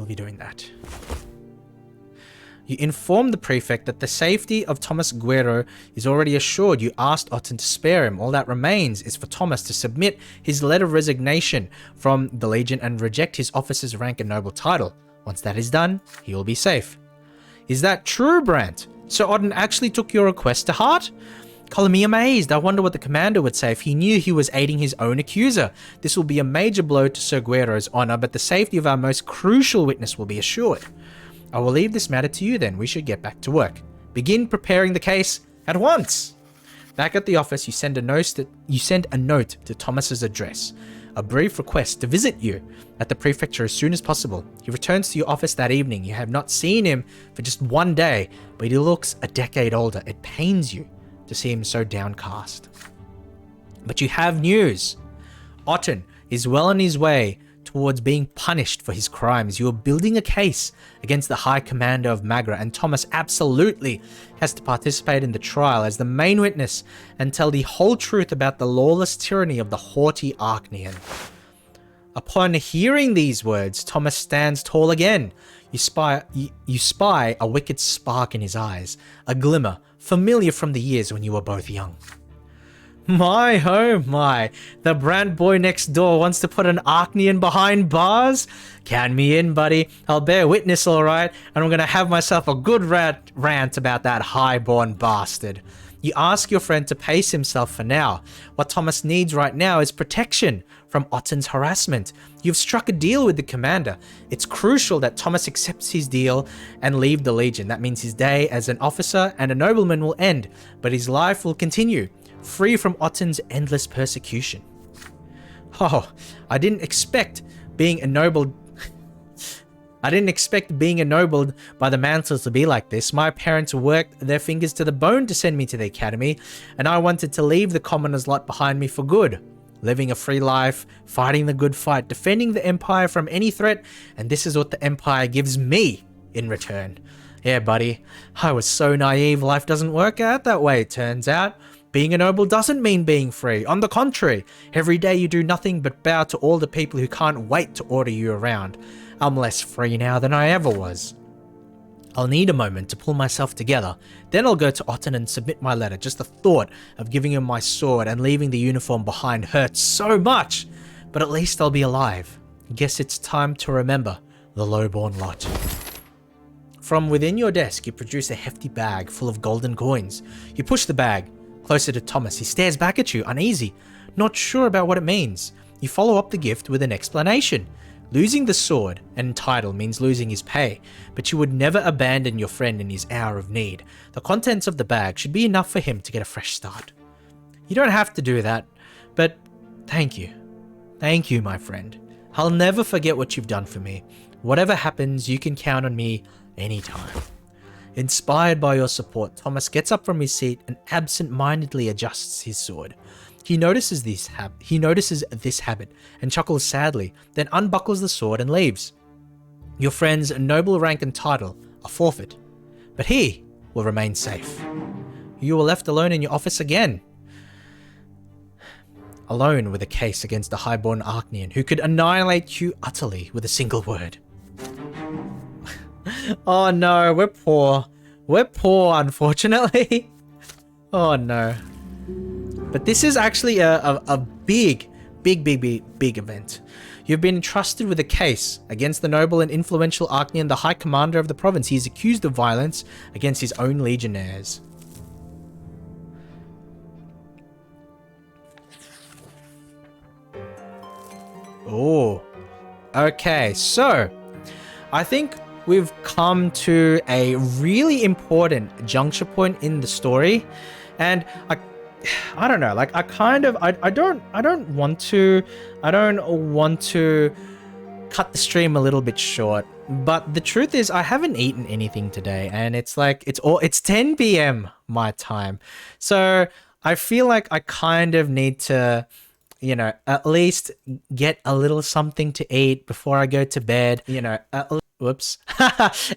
You inform the prefect that the safety of Thomas Guerrero is already assured. You asked Otten to spare him. All that remains is for Thomas to submit his letter of resignation from the Legion and reject his officer's rank and noble title. Once that is done, he will be safe. Is that true, Brant? So Otten actually took your request to heart? Color me amazed. I wonder what the commander would say if he knew he was aiding his own accuser. This will be a major blow to Sir Guerrero's honor, but the safety of our most crucial witness will be assured. I will leave this matter to you then. We should get back to work. Begin preparing the case at once. Back at the office, you send a note to Thomas's address. A brief request to visit you at the prefecture as soon as possible. He returns to your office that evening. You have not seen him for just one day, but he looks a decade older. It pains you to see him so downcast. But you have news. Otten is well on his way towards being punished for his crimes. You are building a case against the High Commander of Magra, and Thomas absolutely has to participate in the trial as the main witness and tell the whole truth about the lawless tyranny of the haughty Arknian. Upon hearing these words, Thomas stands tall again. You spy a wicked spark in his eyes, a glimmer familiar from the years when you were both young. My, oh my, the Brant boy next door wants to put an Arknian behind bars? Count me in, buddy. I'll bear witness, alright, and I'm gonna have myself a good rant about that high-born bastard. You ask your friend to pace himself for now. What Thomas needs right now is protection from Otten's harassment. You've struck a deal with the commander. It's crucial that Thomas accepts his deal and leave the Legion. That means his day as an officer and a nobleman will end, but his life will continue, free from Otten's endless persecution. Oh, I didn't expect being ennobled by the Mantles to be like this. My parents worked their fingers to the bone to send me to the academy, and I wanted to leave the commoner's lot behind me for good. Living a free life, fighting the good fight, defending the Empire from any threat, and this is what the Empire gives me in return. Yeah, buddy, I was so naive. Life doesn't work out that way, it turns out. Being a noble doesn't mean being free. On the contrary, every day you do nothing but bow to all the people who can't wait to order you around. I'm less free now than I ever was. I'll need a moment to pull myself together. Then I'll go to Otten and submit my letter. Just the thought of giving him my sword and leaving the uniform behind hurts so much. But at least I'll be alive. Guess it's time to remember the lowborn lot. From within your desk, you produce a hefty bag full of golden coins. You push the bag closer to Thomas. He stares back at you, uneasy, not sure about what it means. You follow up the gift with an explanation. Losing the sword and title means losing his pay, but you would never abandon your friend in his hour of need. The contents of the bag should be enough for him to get a fresh start. You don't have to do that, but thank you. Thank you, my friend. I'll never forget what you've done for me. Whatever happens, you can count on me anytime. Inspired by your support, Thomas gets up from his seat and absent-mindedly adjusts his sword. He notices this habit and chuckles sadly, then unbuckles the sword and leaves. Your friend's noble rank and title are forfeit, but he will remain safe. You are left alone in your office again. Alone with a case against the highborn Arknian who could annihilate you utterly with a single word. Oh no, we're poor. We're poor, unfortunately. Oh no. But this is actually a big event. You've been entrusted with a case against the noble and influential Archnean, the High Commander of the province. He is accused of violence against his own legionnaires. Oh. Okay, so I think we've come to a really important juncture point in the story, and I don't know, like I don't want to cut the stream a little bit short, but the truth is I haven't eaten anything today, and it's 10 p.m. my time. So I feel like I kind of need to, you know, at least get a little something to eat before I go to bed, you know, whoops,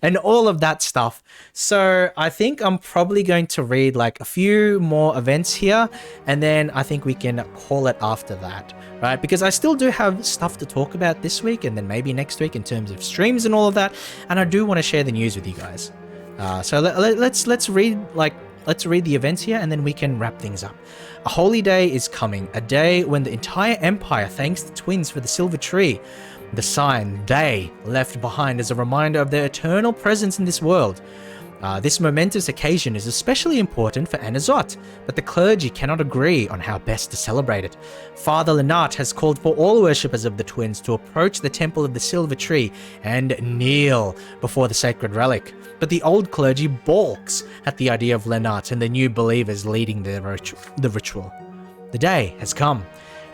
and all of that stuff. So I think I'm probably going to read like a few more events here, and then I think we can call it after that, right? Because I still do have stuff to talk about this week, and then maybe next week in terms of streams and all of that, and I do want to share the news with you guys. So let's read the events here, and then we can wrap things up. A holy day is coming, a day when the entire empire thanks the twins for the silver tree, the sign they left behind as a reminder of their eternal presence in this world. This momentous occasion is especially important for Anazot, but the clergy cannot agree on how best to celebrate it. Father Lenart has called for all worshippers of the twins to approach the temple of the silver tree and kneel before the sacred relic. But the old clergy balks at the idea of Lenart and the new believers leading the ritual. The day has come.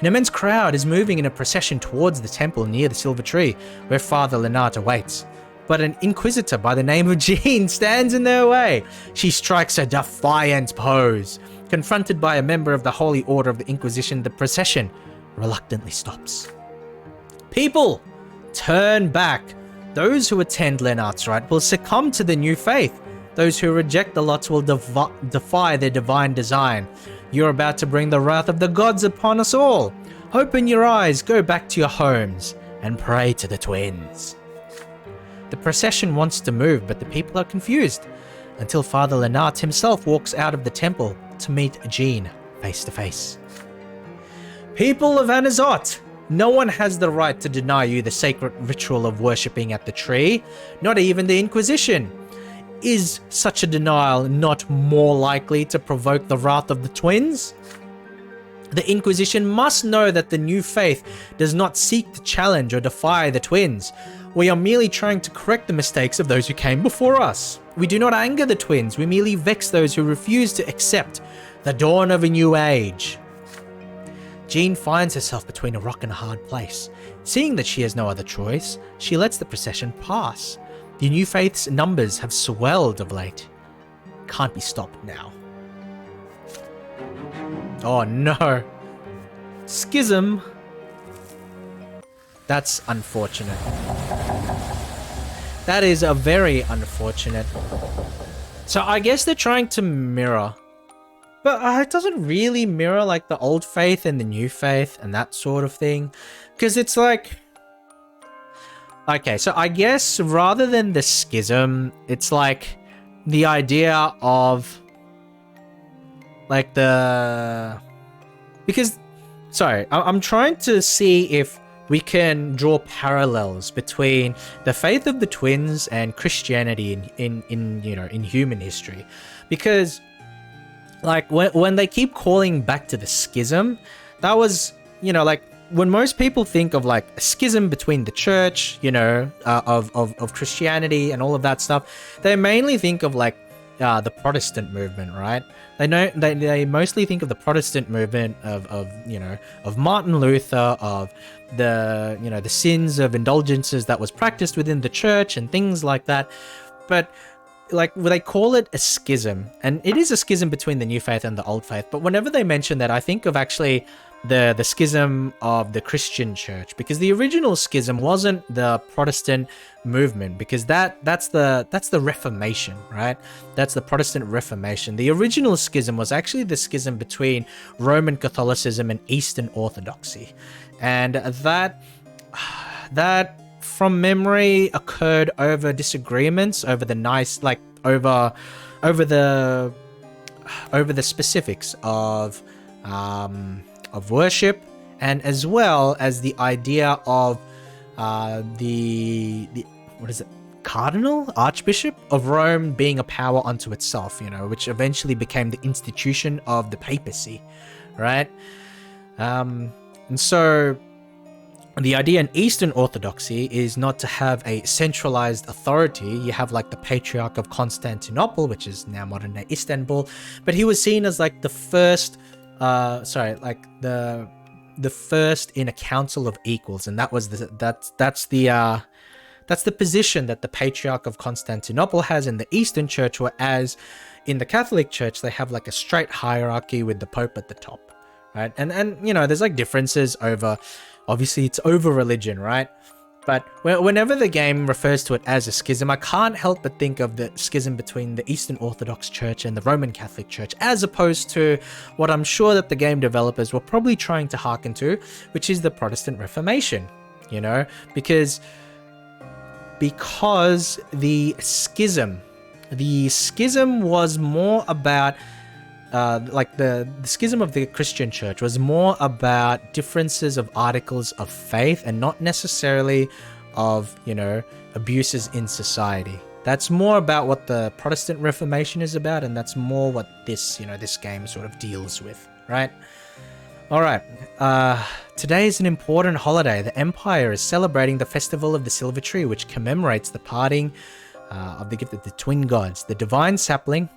An immense crowd is moving in a procession towards the temple near the silver tree, where Father Lenart awaits. But an inquisitor by the name of Jean stands in their way. She strikes a defiant pose. Confronted by a member of the Holy Order of the Inquisition, the procession reluctantly stops. People, turn back. Those who attend Lenart's rite will succumb to the new faith. Those who reject the lots will defy their divine design. You're about to bring the wrath of the gods upon us all. Open your eyes, go back to your homes, and pray to the twins. The procession wants to move, but the people are confused, until Father Lenart himself walks out of the temple to meet Jean face to face. People of Anazot, no one has the right to deny you the sacred ritual of worshipping at the tree, not even the Inquisition. Is such a denial not more likely to provoke the wrath of the twins? The Inquisition must know that the new faith does not seek to challenge or defy the twins. We are merely trying to correct the mistakes of those who came before us. We do not anger the twins, we merely vex those who refuse to accept the dawn of a new age. Jean finds herself between a rock and a hard place. Seeing that she has no other choice, she lets the procession pass. The new faith's numbers have swelled of late. Can't be stopped now. Oh no. Schism. That's unfortunate. That is a very unfortunate. So I guess they're trying to mirror. But it doesn't really mirror like the old faith and the new faith and that sort of thing. Because it's like... Okay, so I guess rather than the schism, it's like the idea of like the... Because, sorry, I'm trying to see if we can draw parallels between the faith of the twins and Christianity in human history. Because like when they keep calling back to the schism, that was, like when most people think of like a schism between the church, of Christianity and all of that stuff, they mainly think of like the Protestant movement, right? They mostly think of the Protestant movement of Martin Luther, of the sins of indulgences that was practiced within the church and things like that. But like they call it a schism, and it is a schism between the new faith and the old faith. But whenever they mention that, I think of actually the schism of the Christian church, because the original schism wasn't the Protestant movement, because that's the Reformation, right? That's the Protestant Reformation. The original schism was actually the schism between Roman Catholicism and Eastern Orthodoxy, and that from memory, occurred over disagreements over the over the specifics of worship, and as well as the idea of the what is it, Cardinal Archbishop of Rome being a power unto itself, which eventually became the institution of the papacy, right? And so the idea in Eastern Orthodoxy is not to have a centralized authority. You have like the Patriarch of Constantinople, which is now modern day Istanbul, but he was seen as like the first, the first in a council of equals, and that was that's the position that the Patriarch of Constantinople has in the Eastern Church, whereas in the Catholic Church they have like a straight hierarchy with the Pope at the top, right? And there's like differences over. Obviously, it's over religion, right? But whenever the game refers to it as a schism, I can't help but think of the schism between the Eastern Orthodox Church and the Roman Catholic Church, as opposed to what I'm sure that the game developers were probably trying to hearken to, which is the Protestant Reformation, because the schism was more about the schism of the Christian church was more about differences of articles of faith and not necessarily of, abuses in society. That's more about what the Protestant Reformation is about, and that's more what this game sort of deals with, right? All right. Today is an important holiday. The Empire is celebrating the Festival of the Silver Tree, which commemorates the parting of the gift of the twin gods, the divine sapling.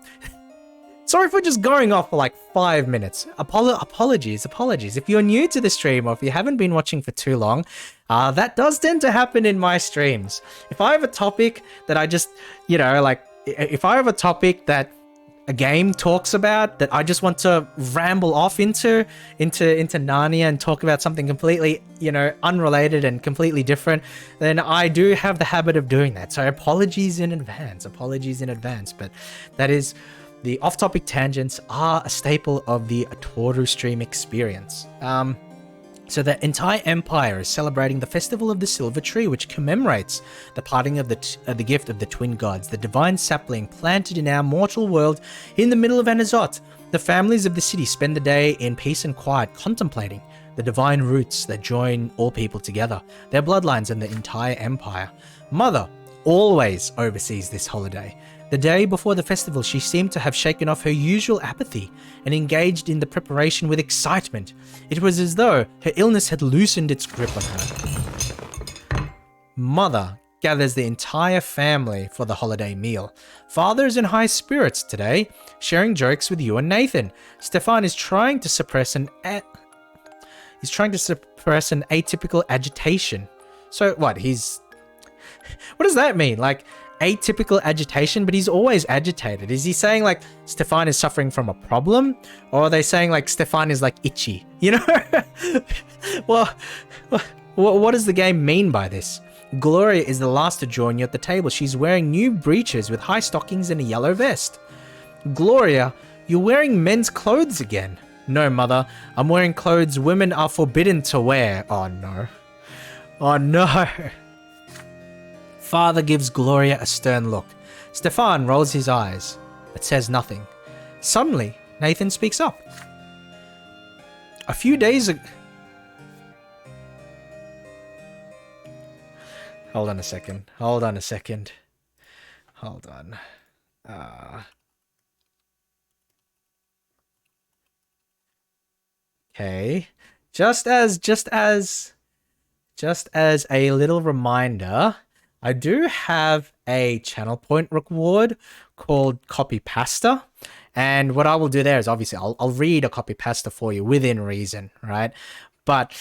Sorry for just going off for like 5 minutes. Apologies. If you're new to the stream or if you haven't been watching for too long, that does tend to happen in my streams. If I have a topic that I just, if I have a topic that a game talks about that I just want to ramble off into Narnia and talk about something completely, unrelated and completely different, then I do have the habit of doing that. So apologies in advance, but that is... The off-topic tangents are a staple of the Toru stream experience. So the entire empire is celebrating the Festival of the Silver Tree, which commemorates the parting of the gift of the twin gods, the divine sapling planted in our mortal world in the middle of Anazot. The families of the city spend the day in peace and quiet, contemplating the divine roots that join all people together, their bloodlines and the entire empire. Mother always oversees this holiday. The day before the festival, she seemed to have shaken off her usual apathy and engaged in the preparation with excitement. It was as though her illness had loosened its grip on her. Mother gathers the entire family for the holiday meal. Father is in high spirits today, sharing jokes with you and Nathan. Stefan is trying to suppress an atypical agitation. So what? What does that mean? Like, atypical agitation, but he's always agitated. Is he saying like Stefan is suffering from a problem, or are they saying like Stefan is like itchy? Well, what does the game mean by this? Gloria is the last to join you at the table. She's wearing new breeches with high stockings and a yellow vest. Gloria, you're wearing men's clothes again. No, Mother, I'm wearing clothes women are forbidden to wear. Oh no. Father gives Gloria a stern look. Stefan rolls his eyes, but says nothing. Suddenly, Nathan speaks up. A few days ago... Hold on a second. Okay. Just as a little reminder... I do have a channel point reward called Copy Pasta. And what I will do there is obviously I'll read a copy pasta for you within reason, right? But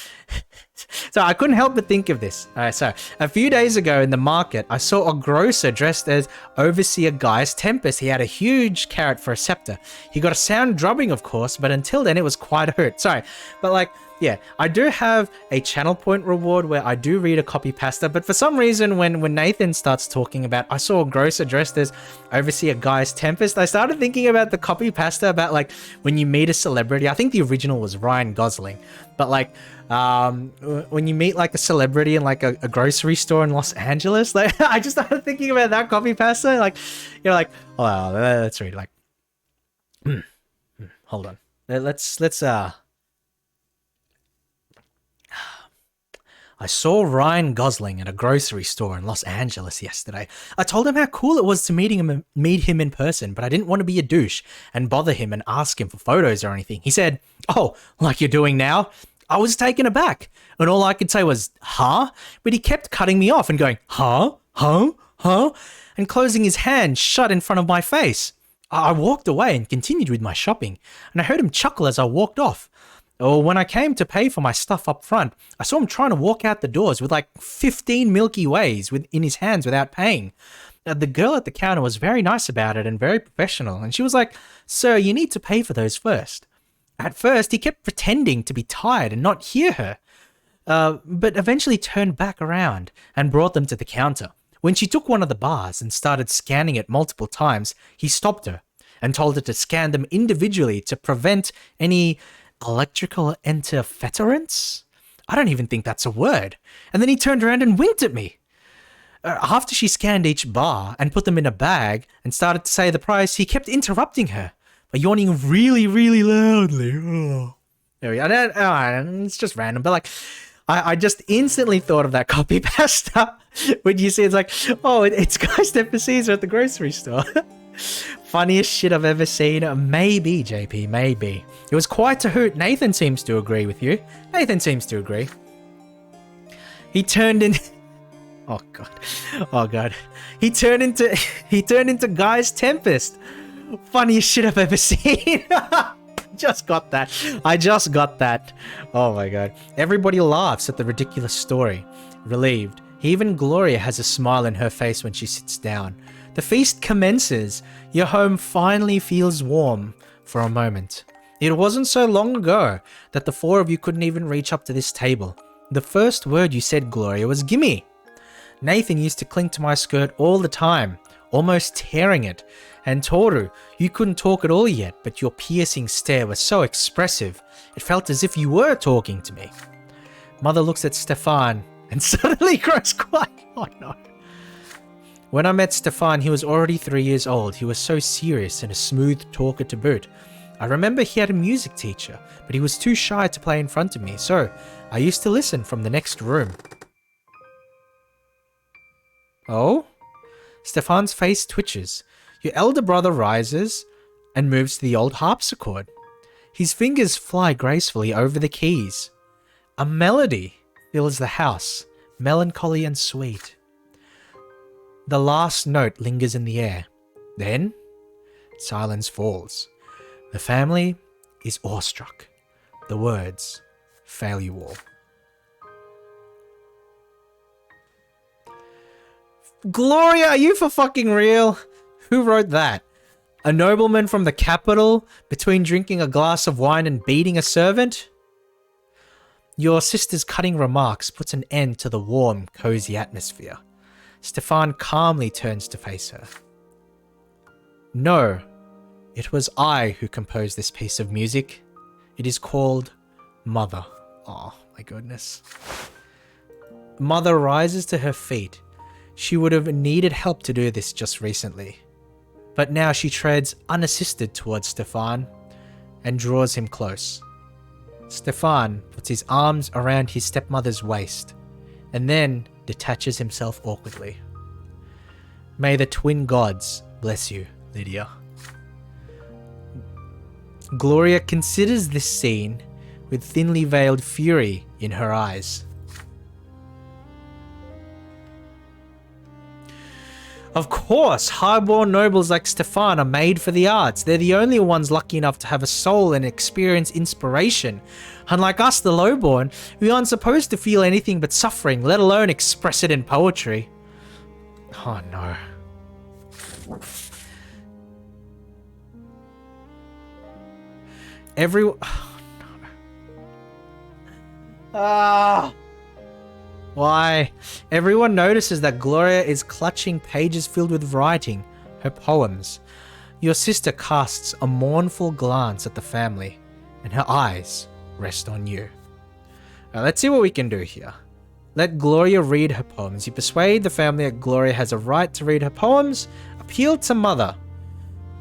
so I couldn't help but think of this. All right, so a few days ago in the market, I saw a grocer dressed as Overseer Gaius Tempest. He had a huge carrot for a scepter. He got a sound drubbing, of course, but until then it was quite hurt. Sorry, but like, yeah, I do have a channel point reward where I do read a copy pasta, but for some reason when Nathan starts talking about I saw a grocer dressed as Overseer Gaius Tempest, I started thinking about the copy pasta about like when you meet a celebrity. I think the original was Ryan Gosling, but like When you meet like a celebrity in like a grocery store in Los Angeles, like I just started thinking about that copy pasta. Like, you're like, oh, let's read. Like, hold on. Let's. I saw Ryan Gosling at a grocery store in Los Angeles yesterday. I told him how cool it was to meet him in person, but I didn't want to be a douche and bother him and ask him for photos or anything. He said, "Oh, like you're doing now?" I was taken aback, and all I could say was, "Huh?" But he kept cutting me off and going, "Huh? Huh? Huh?" and closing his hand shut in front of my face. I walked away and continued with my shopping, and I heard him chuckle as I walked off. When I came to pay for my stuff up front, I saw him trying to walk out the doors with like 15 Milky Ways in his hands without paying. The girl at the counter was very nice about it and very professional, and she was like, "Sir, you need to pay for those first." At first, he kept pretending to be tired and not hear her, but eventually turned back around and brought them to the counter. When she took one of the bars and started scanning it multiple times, he stopped her and told her to scan them individually to prevent any electrical interference? I don't even think that's a word. And then he turned around and winked at me. After she scanned each bar and put them in a bag and started to say the price, he kept interrupting her by yawning really, really loudly. Oh. There we go. It's just random, but like, I just instantly thought of that copy pasta when you see it's like, oh, it's guys that Caesar at the grocery store. Funniest shit I've ever seen. Maybe, JP, maybe. It was quite a hoot. Nathan seems to agree with you. Nathan seems to agree. He turned in... Oh, God. Oh, God. He turned into Guy's Tempest. Funniest shit I've ever seen. Just got that. I just got that. Oh, my God. Everybody laughs at the ridiculous story. Relieved. Even Gloria has a smile in her face when she sits down. The feast commences. Your home finally feels warm for a moment. It wasn't so long ago that the four of you couldn't even reach up to this table. The first word you said, Gloria, was gimme. Nathan used to cling to my skirt all the time, almost tearing it. And Toru, you couldn't talk at all yet, but your piercing stare was so expressive, it felt as if you were talking to me. Mother looks at Stefan and suddenly grows quiet. Oh no. When I met Stefan, he was already 3 years old. He was so serious and a smooth talker to boot. I remember he had a music teacher, but he was too shy to play in front of me, so I used to listen from the next room. Oh? Stefan's face twitches. Your elder brother rises and moves to the old harpsichord. His fingers fly gracefully over the keys. A melody fills the house, melancholy and sweet. The last note lingers in the air. Then, silence falls. The family is awestruck. The words fail you all. Gloria, are you for fucking real? Who wrote that? A nobleman from the capital between drinking a glass of wine and beating a servant? Your sister's cutting remarks puts an end to the warm, cozy atmosphere. Stefan calmly turns to face her. No, it was I who composed this piece of music. It is called Mother. Oh, my goodness. Mother rises to her feet. She would have needed help to do this just recently. But now she treads unassisted towards Stefan and draws him close. Stefan puts his arms around his stepmother's waist and then detaches himself awkwardly. May the twin gods bless you, Lydia. Gloria considers this scene with thinly veiled fury in her eyes. Of course, high-born nobles like Stefan are made for the arts. They're the only ones lucky enough to have a soul and experience inspiration. Unlike us, the lowborn, we aren't supposed to feel anything but suffering, let alone express it in poetry. Oh no. Oh no. Why? Everyone notices that Gloria is clutching pages filled with writing, her poems. Your sister casts a mournful glance at the family, and her eyes rest on you. Now, let's see what we can do here. Let Gloria read her poems. You persuade the family that Gloria has a right to read her poems. Appeal to Mother.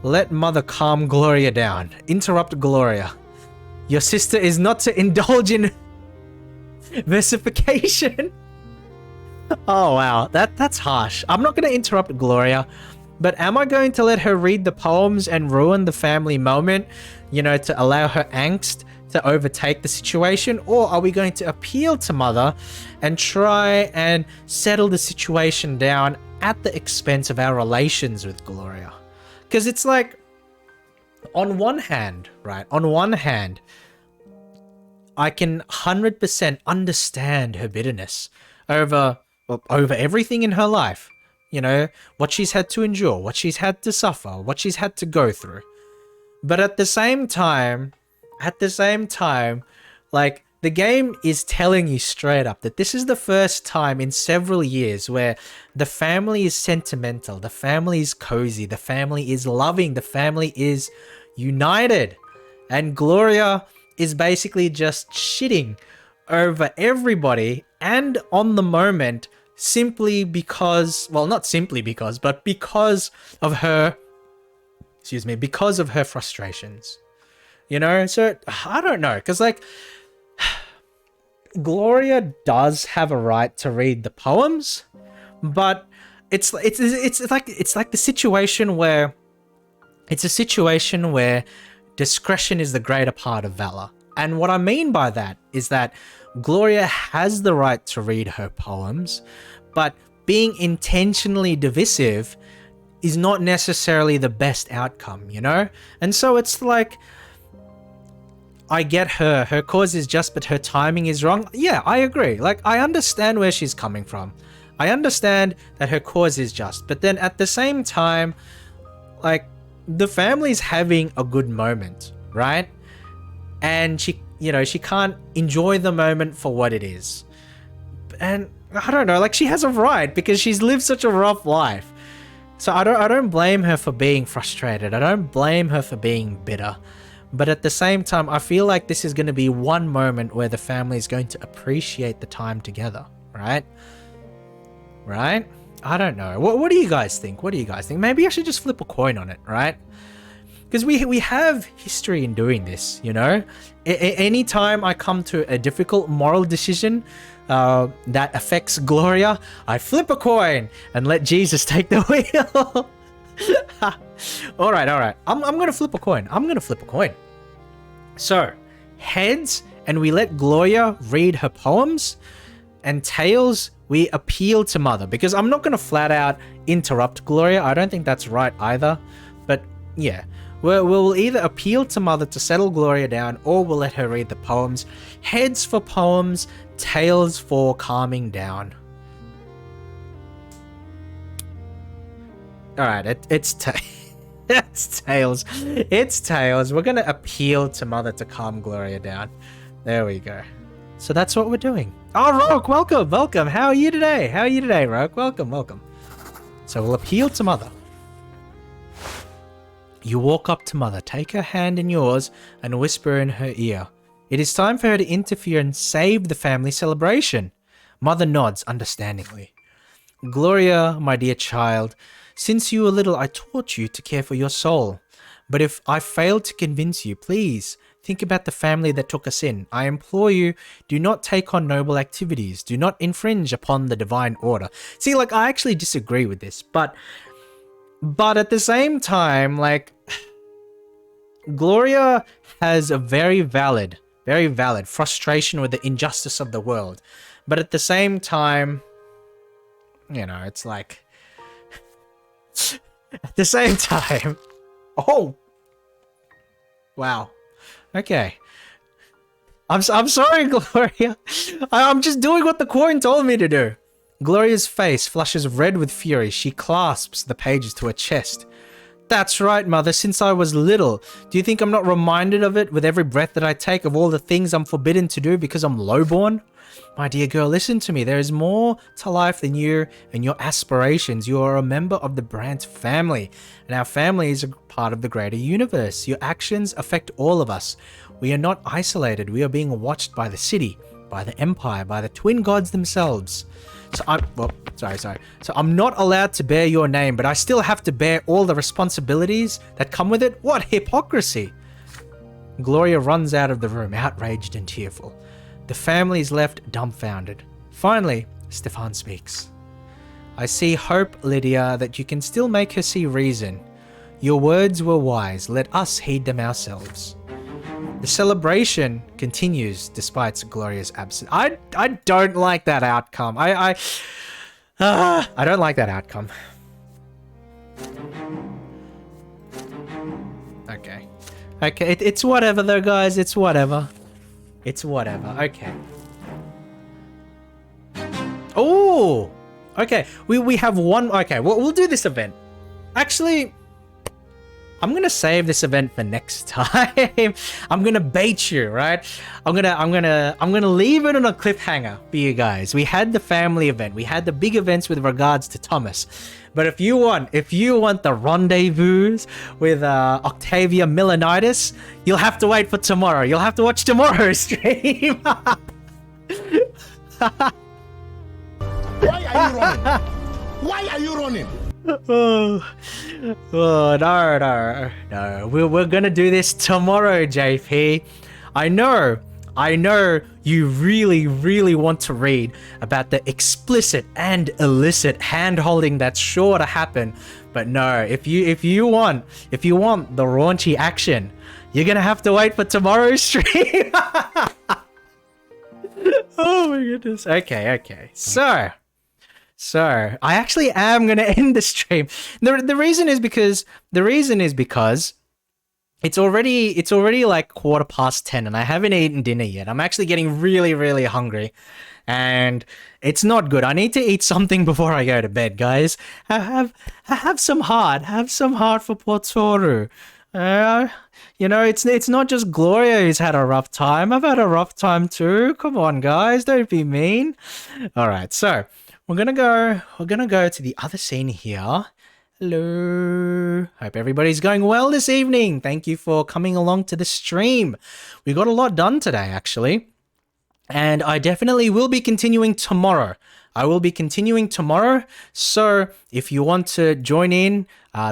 Let Mother calm Gloria down. Interrupt Gloria. Your sister is not to indulge in versification. Oh, wow. That's harsh. I'm not going to interrupt Gloria, but am I going to let her read the poems and ruin the family moment, you know, to allow her angst to overtake the situation? Or are we going to appeal to Mother and try and settle the situation down at the expense of our relations with Gloria? Because it's like, on one hand, right? On one hand, I can 100% understand her bitterness over everything in her life. You know, what she's had to endure, what she's had to suffer, what she's had to go through. But at the same time, like, the game is telling you straight up that this is the first time in several years where the family is sentimental, the family is cozy, the family is loving, the family is united. And Gloria is basically just shitting over everybody and on the moment simply because, well, not simply because, but because of her, because of her frustrations. You know, so I don't know, because like Gloria does have a right to read the poems, but it's like the situation where it's a situation where discretion is the greater part of valor. And what I mean by that is that Gloria has the right to read her poems, but being intentionally divisive is not necessarily the best outcome, you know? And so it's like, I get her cause is just, but her timing is wrong. Yeah, I agree. Like, I understand where she's coming from. I understand that her cause is just, but then at the same time, like, the family's having a good moment, right? And she, you know, she can't enjoy the moment for what it is. And I don't know, like, she has a right because she's lived such a rough life. So I don't blame her for being frustrated. I don't blame her for being bitter. But at the same time, I feel like this is going to be one moment where the family is going to appreciate the time together, right? Right? I don't know. What do you guys think? What do you guys think? Maybe I should just flip a coin on it, right? Because we have history in doing this, you know? Anytime I come to a difficult moral decision that affects Gloria, I flip a coin and let Jesus take the wheel. All right. I'm gonna flip a coin. So, heads, and we let Gloria read her poems, and tails, we appeal to Mother, because I'm not gonna flat out interrupt Gloria. I don't think that's right either. But yeah, we'll either appeal to Mother to settle Gloria down, or we'll let her read the poems. Heads for poems, tails for calming down. All right, it's tails. It's tails. We're gonna appeal to Mother to calm Gloria down. There we go. So that's what we're doing. Oh, Roke, welcome. How are you today? Roke? Welcome. So we'll appeal to Mother. You walk up to Mother, take her hand in yours, and whisper in her ear. It is time for her to interfere and save the family celebration. Mother nods understandingly. Gloria, my dear child, since you were little, I taught you to care for your soul. But if I failed to convince you, please think about the family that took us in. I implore you, do not take on noble activities. Do not infringe upon the divine order. See, like, I actually disagree with this, but at the same time, like, Gloria has a very valid frustration with the injustice of the world. But at the same time, you know, it's like, at the same time, oh, wow, okay. I'm sorry, Gloria. I'm just doing what the coin told me to do. Gloria's face flushes red with fury. She clasps the pages to her chest. That's right, Mother. Since I was little. Do you think I'm not reminded of it with every breath that I take, of all the things I'm forbidden to do because I'm lowborn? My dear girl, listen to me. There is more to life than you and your aspirations. You are a member of the Brante family, and our family is a part of the greater universe. Your actions affect all of us. We are not isolated. We are being watched by the city. by the Empire, by the twin gods themselves. So So I'm not allowed to bear your name, but I still have to bear all the responsibilities that come with it? What hypocrisy! Gloria runs out of the room, outraged and tearful. The family is left dumbfounded. Finally, Stefan speaks. I see hope, Lydia, that you can still make her see reason. Your words were wise. Let us heed them ourselves. The celebration continues despite Gloria's absence. I don't like that outcome. I don't like that outcome. Okay. Okay, it's whatever though, guys. It's whatever. It's whatever. Okay. Oh! Okay, we have one... Okay, we'll do this event. Actually, I'm gonna save this event for next time. I'm gonna bait you, right? I'm gonna leave it on a cliffhanger for you guys. We had the family event. We had the big events with regards to Thomas. But if you want the rendezvous with Octavia Milanitis, you'll have to wait for tomorrow. You'll have to watch tomorrow's stream. Why are you running? Why are you running? Oh, no. We're gonna do this tomorrow, JP. I know you really want to read about the explicit and illicit hand-holding that's sure to happen. But no, if you want the raunchy action, you're gonna have to wait for tomorrow's stream. Oh my goodness. Okay. So I actually am gonna end the stream. The reason is because it's already like 10:15 and I haven't eaten dinner yet. I'm actually getting really hungry, and it's not good. I need to eat something before I go to bed, guys. Have some heart. Have some heart for poor Toru. It's not just Gloria who's had a rough time. I've had a rough time too. Come on, guys, don't be mean. All right, so we're gonna go to the other scene here. Hello. Hope everybody's going well this evening. Thank you for coming along to the stream. We got a lot done today, actually. And I definitely will be continuing tomorrow. So if you want to join in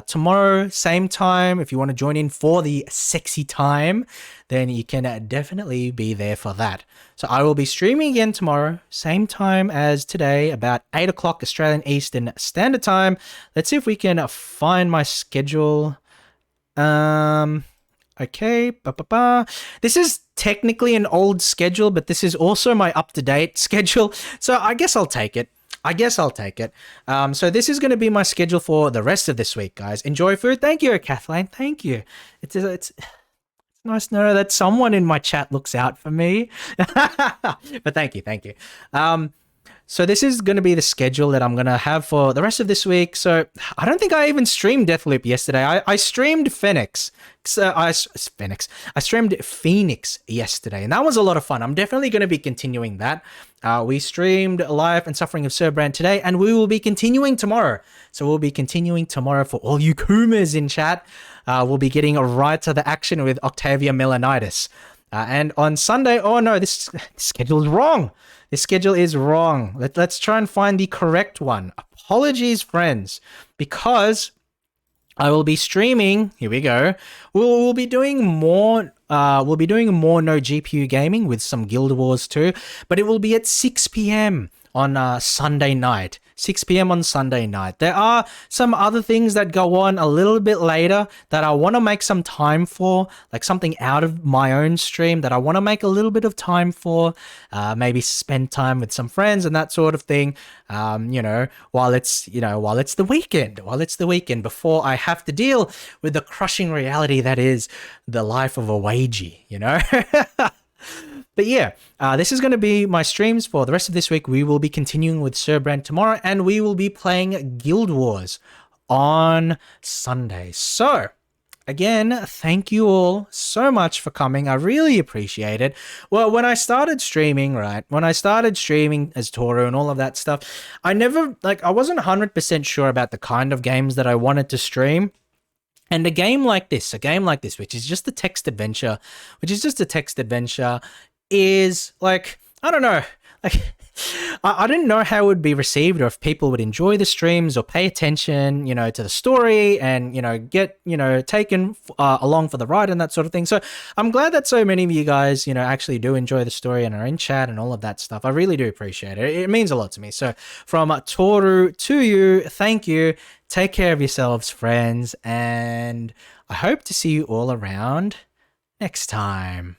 tomorrow, same time, if you want to join in for the sexy time, then you can definitely be there for that. So I will be streaming again tomorrow, same time as today, about 8 o'clock Australian Eastern Standard Time. Let's see if we can find my schedule. Okay. This is technically an old schedule, but this is also my up-to-date schedule. So I guess I'll take it. So this is going to be my schedule for the rest of this week, guys. Enjoy food. Thank you, Kathleen. Thank you. It's nice to know that someone in my chat looks out for me. But thank you. So this is going to be the schedule that I'm going to have for the rest of this week. So I don't think I even streamed Deathloop yesterday. I streamed Phoenix. I streamed Phoenix yesterday, and that was a lot of fun. I'm definitely going to be continuing that. We streamed Life and Suffering of Sir Brante today, and we will be continuing tomorrow. So we'll be continuing tomorrow for all you Kumas in chat. We'll be getting right to the action with Octavia Milanitis. And on Sunday, oh no, this schedule is wrong. This schedule is wrong. Let's try and find the correct one. Apologies, friends, because I will be streaming. Here we go. We'll be doing more. We'll be doing more no GPU gaming with some Guild Wars too, but it will be at 6 p.m. on Sunday night. 6 p.m. on Sunday night. There are some other things that go on a little bit later that I want to make some time for, like something out of my own stream that I want to make a little bit of time for, maybe spend time with some friends and that sort of thing, while it's the weekend before I have to deal with the crushing reality that is the life of a wagey, But yeah, this is going to be my streams for the rest of this week. We will be continuing with Sir Brante tomorrow, and we will be playing Guild Wars on Sunday. So, again, thank you all so much for coming. I really appreciate it. Well, when I started streaming as Toru and all of that stuff, I wasn't 100% sure about the kind of games that I wanted to stream. And a game like this, which is just a text adventure, is like, I don't know. Like, I didn't know how it would be received, or if people would enjoy the streams or pay attention, to the story and, get, taken along for the ride and that sort of thing. So I'm glad that so many of you guys, actually do enjoy the story and are in chat and all of that stuff. I really do appreciate it. It means a lot to me. So from Toru to you, thank you. Take care of yourselves, friends. And I hope to see you all around next time.